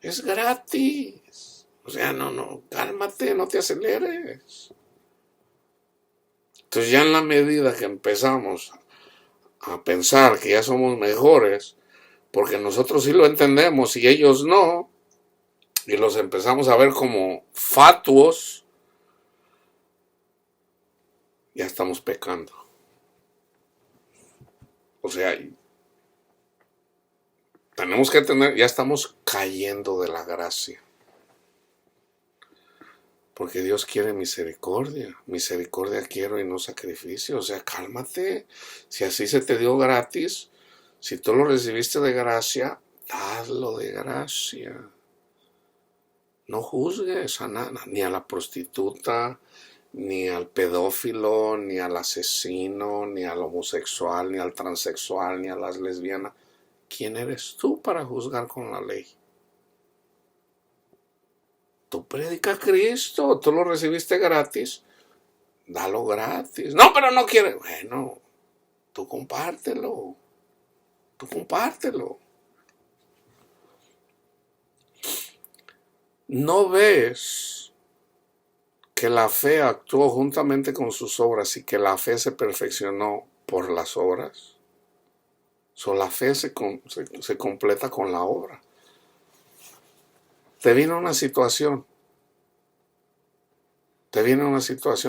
Es gratis. O sea, no, cálmate, no te aceleres. Entonces ya en la medida que empezamos a pensar que ya somos mejores, porque nosotros sí lo entendemos y ellos no, y los empezamos a ver como fatuos, ya estamos pecando. O sea, tenemos que ya estamos cayendo de la gracia. Porque Dios quiere misericordia. Misericordia quiero y no sacrificio. O sea, cálmate. Si así se te dio gratis, si tú lo recibiste de gracia, dadlo de gracia. No juzgues a nada, ni a la prostituta, ni al pedófilo, ni al asesino, ni al homosexual, ni al transexual, ni a las lesbianas. ¿Quién eres tú para juzgar con la ley? Tú predica a Cristo, tú lo recibiste gratis, dalo gratis. No, pero no quiere. Bueno, tú compártelo, tú compártelo. ¿No ves que la fe actuó juntamente con sus obras y que la fe se perfeccionó por las obras? La fe se completa con la obra. Te viene una situación.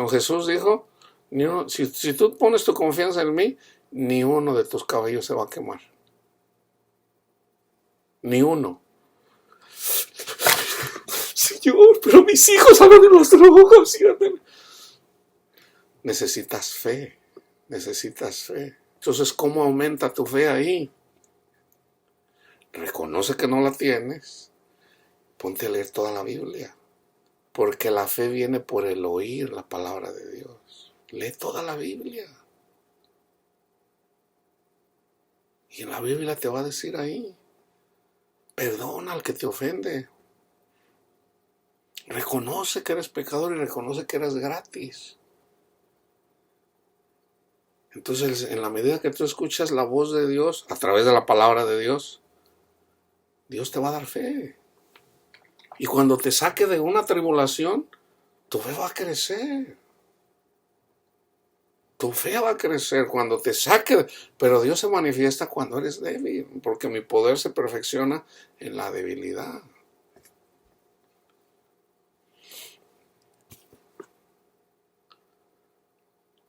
Jesús dijo, si tú pones tu confianza en mí, ni uno de tus cabellos se va a quemar. Ni uno. Señor, pero mis hijos hablan de las drogas. Necesitas fe. Entonces, ¿cómo aumenta tu fe ahí? Reconoce que no la tienes. Ponte a leer toda la Biblia. Porque la fe viene por el oír la palabra de Dios. Lee toda la Biblia. Y en la Biblia te va a decir ahí, perdona al que te ofende. Reconoce que eres pecador y reconoce que eres gratis. Entonces, en la medida que tú escuchas la voz de Dios, a través de la palabra de Dios, Dios te va a dar fe. Y cuando te saque de una tribulación, tu fe va a crecer. Tu fe va a crecer cuando te saque. Pero Dios se manifiesta cuando eres débil, porque mi poder se perfecciona en la debilidad.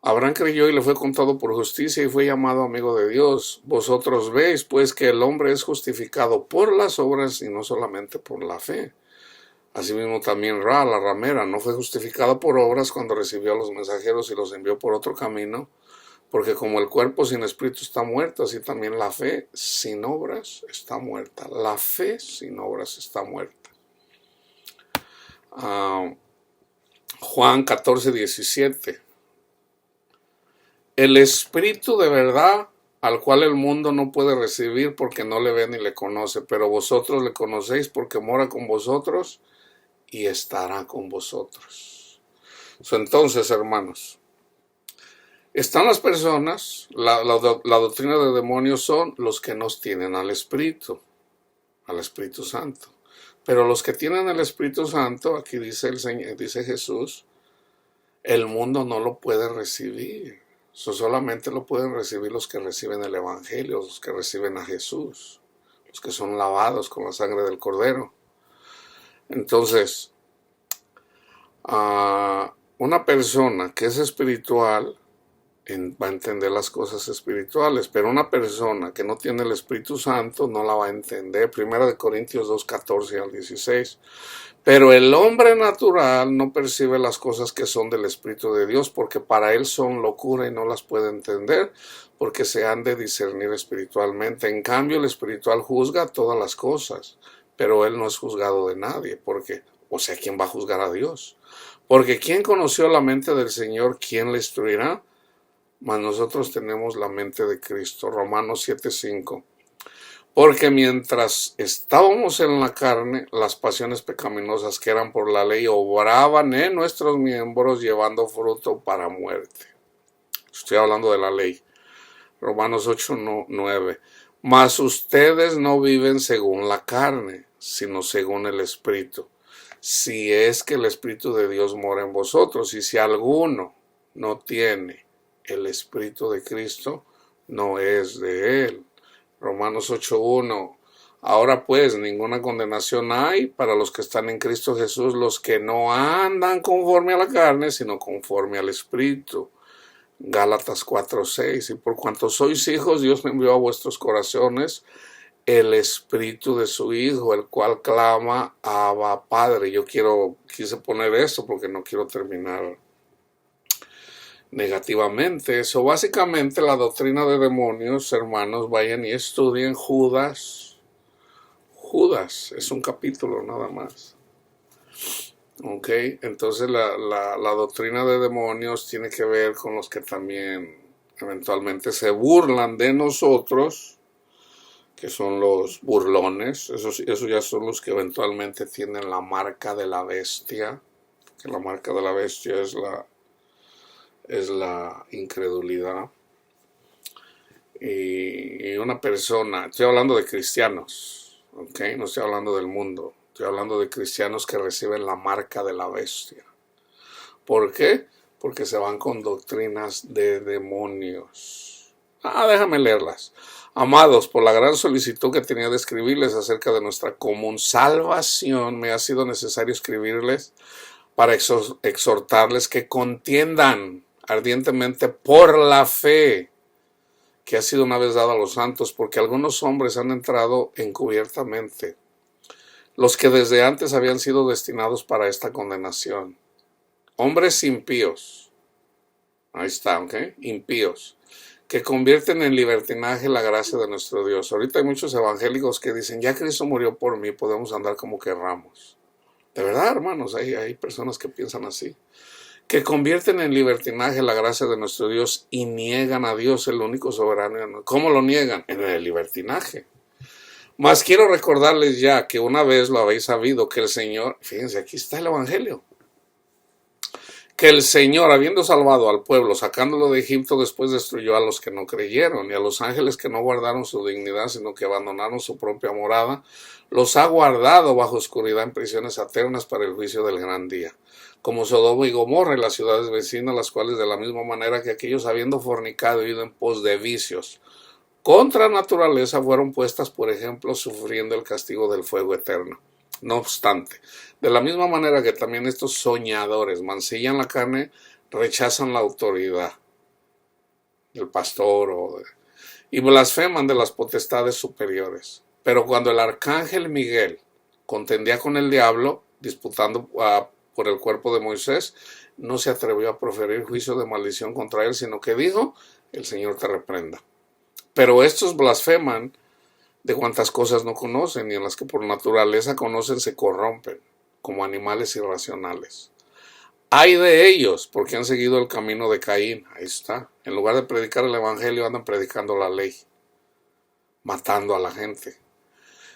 Abraham creyó y le fue contado por justicia y fue llamado amigo de Dios. Vosotros veis, pues, que el hombre es justificado por las obras y no solamente por la fe. Asimismo también Ra, la ramera, no fue justificada por obras cuando recibió a los mensajeros y los envió por otro camino, porque como el cuerpo sin espíritu está muerto, así también la fe sin obras está muerta. La fe sin obras está muerta. Juan 14:17. El Espíritu de verdad, al cual el mundo no puede recibir porque no le ve ni le conoce, pero vosotros le conocéis porque mora con vosotros y estará con vosotros. Entonces, hermanos, están las personas, la doctrina de demonios son los que nos tienen al Espíritu Santo. Pero los que tienen el Espíritu Santo, aquí dice Jesús, el mundo no lo puede recibir. Solamente lo pueden recibir los que reciben el Evangelio, los que reciben a Jesús, los que son lavados con la sangre del Cordero. Entonces, una persona que es espiritual va a entender las cosas espirituales, pero una persona que no tiene el Espíritu Santo no la va a entender. 1 Corintios 2:14 al 16. Pero el hombre natural no percibe las cosas que son del Espíritu de Dios, porque para él son locura y no las puede entender, porque se han de discernir espiritualmente. En cambio, el espiritual juzga todas las cosas, pero él no es juzgado de nadie, ¿quién va a juzgar a Dios? Porque ¿quién conoció la mente del Señor? ¿Quién le instruirá? Mas nosotros tenemos la mente de Cristo. Romanos 7:5. Porque mientras estábamos en la carne, las pasiones pecaminosas que eran por la ley obraban en nuestros miembros llevando fruto para muerte. Estoy hablando de la ley. Romanos 8:9. Mas ustedes no viven según la carne, sino según el Espíritu. Si es que el Espíritu de Dios mora en vosotros, y si alguno no tiene el Espíritu de Cristo, no es de él. Romanos 8:1. Ahora pues, ninguna condenación hay para los que están en Cristo Jesús, los que no andan conforme a la carne, sino conforme al Espíritu. Gálatas 4:6. Y por cuanto sois hijos, Dios envió a vuestros corazones el Espíritu de su Hijo, el cual clama Abba Padre. Quise poner esto porque no quiero terminar negativamente. Eso básicamente la doctrina de demonios, hermanos, vayan y estudien Judas. Judas es un capítulo nada más. Ok, entonces la doctrina de demonios tiene que ver con los que también eventualmente se burlan de nosotros, que son los burlones. Esos ya son los que eventualmente tienen la marca de la bestia, que la marca de la bestia es la incredulidad. Y una persona, estoy hablando de cristianos, ok, no estoy hablando del mundo. Estoy hablando de cristianos que reciben la marca de la bestia. ¿Por qué? Porque se van con doctrinas de demonios. Déjame leerlas. Amados, por la gran solicitud que tenía de escribirles acerca de nuestra común salvación, me ha sido necesario escribirles para exhortarles que contiendan ardientemente por la fe que ha sido una vez dada a los santos, porque algunos hombres han entrado encubiertamente, los que desde antes habían sido destinados para esta condenación. Hombres impíos, ahí está, ¿ok? Impíos, que convierten en libertinaje la gracia de nuestro Dios. Ahorita hay muchos evangélicos que dicen, ya Cristo murió por mí, podemos andar como querramos. De verdad, hermanos, hay personas que piensan así. Que convierten en libertinaje la gracia de nuestro Dios y niegan a Dios, el único soberano. ¿Cómo lo niegan? En el libertinaje. Mas quiero recordarles ya que una vez lo habéis sabido que el Señor, fíjense, aquí está el Evangelio, que el Señor, habiendo salvado al pueblo, sacándolo de Egipto, después destruyó a los que no creyeron, y a los ángeles que no guardaron su dignidad, sino que abandonaron su propia morada, los ha guardado bajo oscuridad en prisiones eternas para el juicio del gran día, como Sodoma y Gomorra y las ciudades vecinas, las cuales de la misma manera que aquellos, habiendo fornicado y ido en pos de vicios contra naturaleza, fueron puestas, por ejemplo, sufriendo el castigo del fuego eterno. No obstante, de la misma manera que también estos soñadores mancillan la carne, rechazan la autoridad del pastor y blasfeman de las potestades superiores. Pero cuando el arcángel Miguel contendía con el diablo, disputando por el cuerpo de Moisés, no se atrevió a proferir juicio de maldición contra él, sino que dijo, el Señor te reprenda. Pero estos blasfeman de cuantas cosas no conocen, y en las que por naturaleza conocen se corrompen, como animales irracionales. Ay de ellos, porque han seguido el camino de Caín. Ahí está. En lugar de predicar el evangelio, andan predicando la ley, matando a la gente.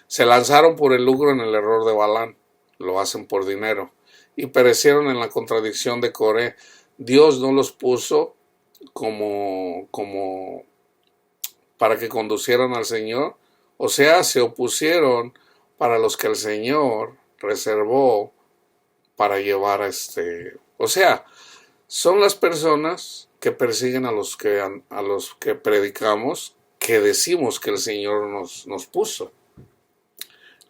Se lanzaron por el lucro en el error de Balán, lo hacen por dinero, y perecieron en la contradicción de Coré. Dios no los puso como para que conducieran al Señor, o sea, se opusieron para los que el Señor reservó para llevar o sea, son las personas que persiguen a los que predicamos, que decimos que el Señor nos puso.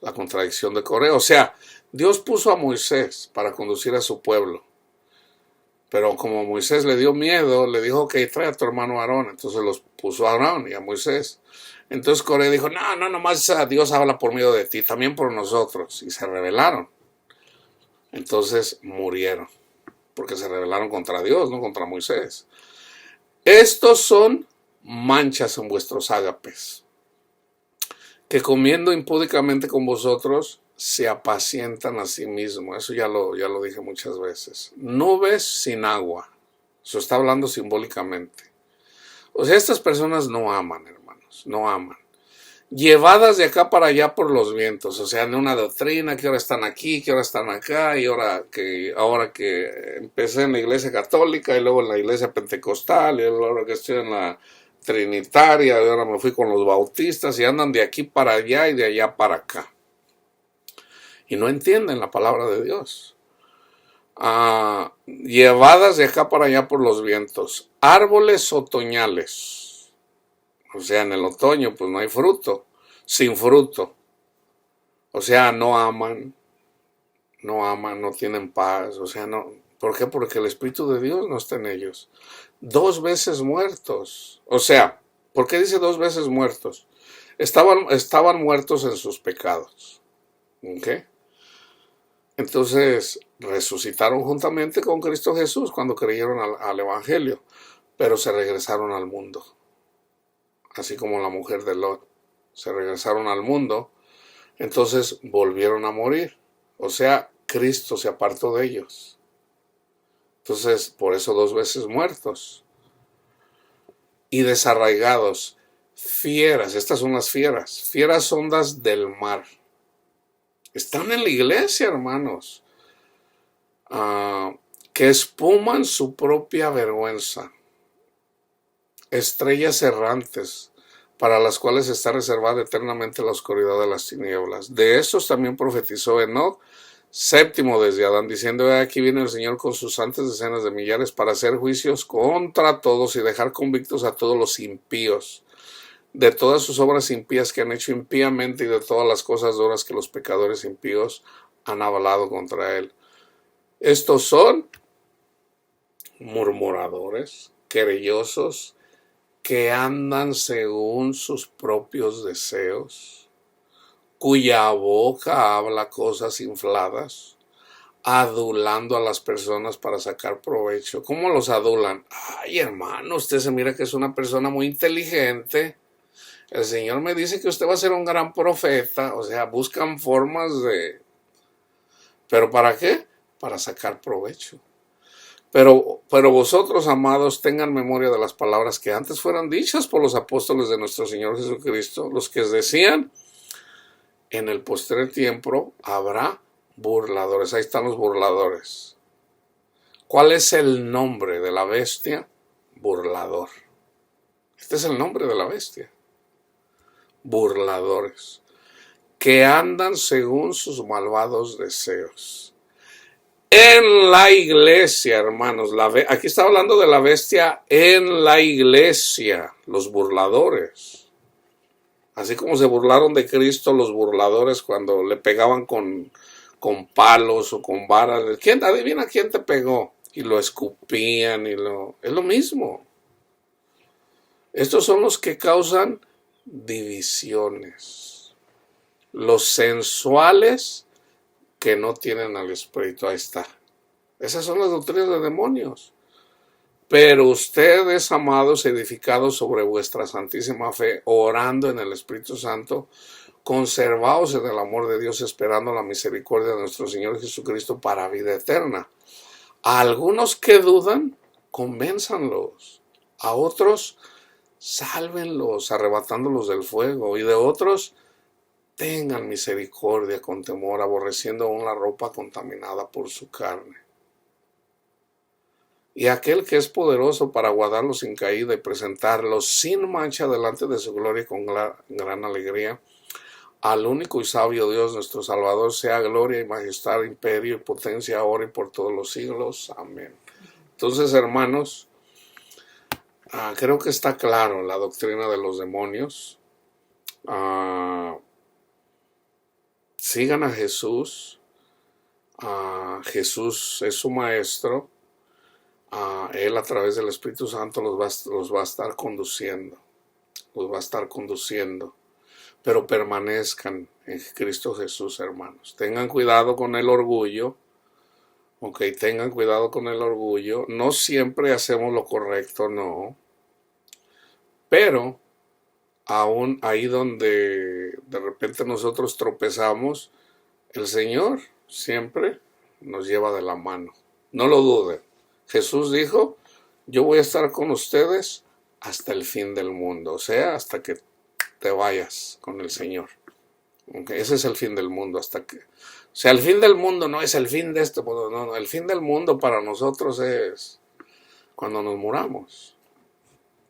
La contradicción de Coré, o sea, Dios puso a Moisés para conducir a su pueblo. Pero como Moisés le dio miedo, le dijo, ok, trae a tu hermano Aarón. Entonces los puso a Aarón y a Moisés. Entonces Coré dijo, no, nomás Dios habla por medio de ti, también por nosotros. Y se rebelaron. Entonces murieron, porque se rebelaron contra Dios, no contra Moisés. Estos son manchas en vuestros ágapes, que comiendo impúdicamente con vosotros, se apacientan a sí mismos. Eso ya lo dije muchas veces. Nubes sin agua. Eso está hablando simbólicamente. O sea, estas personas no aman, hermanos, no aman. Llevadas de acá para allá por los vientos, o sea, en una doctrina, que ahora están aquí, que ahora están acá, y ahora que empecé en la iglesia católica, y luego en la iglesia pentecostal, y ahora que estoy en la trinitaria, y ahora me fui con los bautistas, y andan de aquí para allá y de allá para acá. Y no entienden la palabra de Dios. Llevadas de acá para allá por los vientos. Árboles otoñales. O sea, en el otoño pues no hay fruto. Sin fruto. O sea, no aman, no tienen paz. O sea, no. ¿Por qué? Porque el Espíritu de Dios no está en ellos. 2 veces muertos. O sea, ¿por qué dice 2 veces muertos? estaban muertos en sus pecados. ¿Ok? Entonces resucitaron juntamente con Cristo Jesús cuando creyeron al Evangelio, pero se regresaron al mundo, así como la mujer de Lot. Se regresaron al mundo, entonces volvieron a morir. O sea, Cristo se apartó de ellos. Entonces, por eso 2 veces muertos. Y desarraigados, fieras, estas son las fieras ondas del mar. Están en la iglesia, hermanos, que espuman su propia vergüenza. Estrellas errantes, para las cuales está reservada eternamente la oscuridad de las tinieblas. De estos también profetizó Enoc, séptimo desde Adán, diciendo: aquí viene el Señor con sus santas decenas de millares para hacer juicios contra todos y dejar convictos a todos los impíos, de todas sus obras impías que han hecho impíamente y de todas las cosas duras que los pecadores impíos han hablado contra él. Estos son murmuradores, querellosos, que andan según sus propios deseos, cuya boca habla cosas infladas, adulando a las personas para sacar provecho. ¿Cómo los adulan? Ay, hermano, usted se mira que es una persona muy inteligente. El Señor me dice que usted va a ser un gran profeta. O sea, buscan formas de... ¿Pero para qué? Para sacar provecho. Pero vosotros, amados, tengan memoria de las palabras que antes fueron dichas por los apóstoles de nuestro Señor Jesucristo, los que decían: en el postrer tiempo habrá burladores. Ahí están los burladores. ¿Cuál es el nombre de la bestia? Burlador. Este es el nombre de la bestia. Burladores, que andan según sus malvados deseos. En la iglesia, hermanos, aquí está hablando de la bestia en la iglesia, los burladores. Así como se burlaron de Cristo los burladores cuando le pegaban con palos o con varas. Adivina quién te pegó. Y lo escupían es lo mismo. Estos son los que causan divisiones. Los sensuales que no tienen al Espíritu. Ahí está. Esas son las doctrinas de demonios. Pero ustedes, amados, edificados sobre vuestra santísima fe, orando en el Espíritu Santo, conservaos en el amor de Dios, esperando la misericordia de nuestro Señor Jesucristo para vida eterna. A algunos que dudan, convénzanlos. A otros, sálvenlos, arrebatándolos del fuego. Y de otros, tengan misericordia con temor, aborreciendo aún la ropa contaminada por su carne. Y aquel que es poderoso para guardarlos sin caída y presentarlos sin mancha delante de su gloria con gran alegría, al único y sabio Dios nuestro Salvador, sea gloria y majestad, imperio y potencia, ahora y por todos los siglos. Amén. Entonces, hermanos, creo que está claro la doctrina de los demonios. Sigan a Jesús. Jesús es su maestro. Él a través del Espíritu Santo los va a estar conduciendo. Los va a estar conduciendo. Pero permanezcan en Cristo Jesús, hermanos. Tengan cuidado con el orgullo. Tengan cuidado con el orgullo. No siempre hacemos lo correcto, no. Pero aún ahí donde de repente nosotros tropezamos, el Señor siempre nos lleva de la mano. No lo duden. Jesús dijo: yo voy a estar con ustedes hasta el fin del mundo. O sea, hasta que te vayas con el Señor. Ese es el fin del mundo. O sea, el fin del mundo no es el fin de este mundo. No, el fin del mundo para nosotros es cuando nos muramos.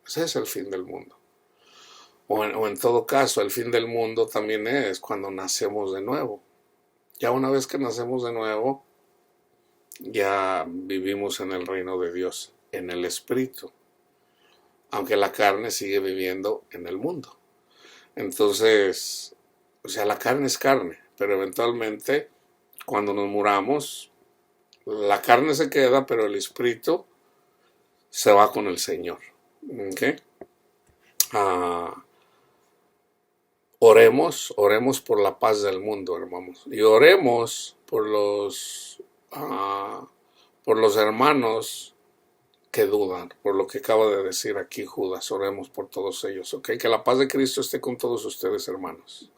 Ese es el fin del mundo. O en todo caso, el fin del mundo también es cuando nacemos de nuevo. Ya una vez que nacemos de nuevo, ya vivimos en el reino de Dios, en el Espíritu. Aunque la carne sigue viviendo en el mundo. Entonces, o sea, la carne es carne, pero eventualmente, cuando nos muramos, la carne se queda, pero el Espíritu se va con el Señor. oremos por la paz del mundo, hermanos, y oremos por los hermanos que dudan, por lo que acaba de decir aquí Judas. Oremos por todos ellos, ¿ok? Que la paz de Cristo esté con todos ustedes, hermanos.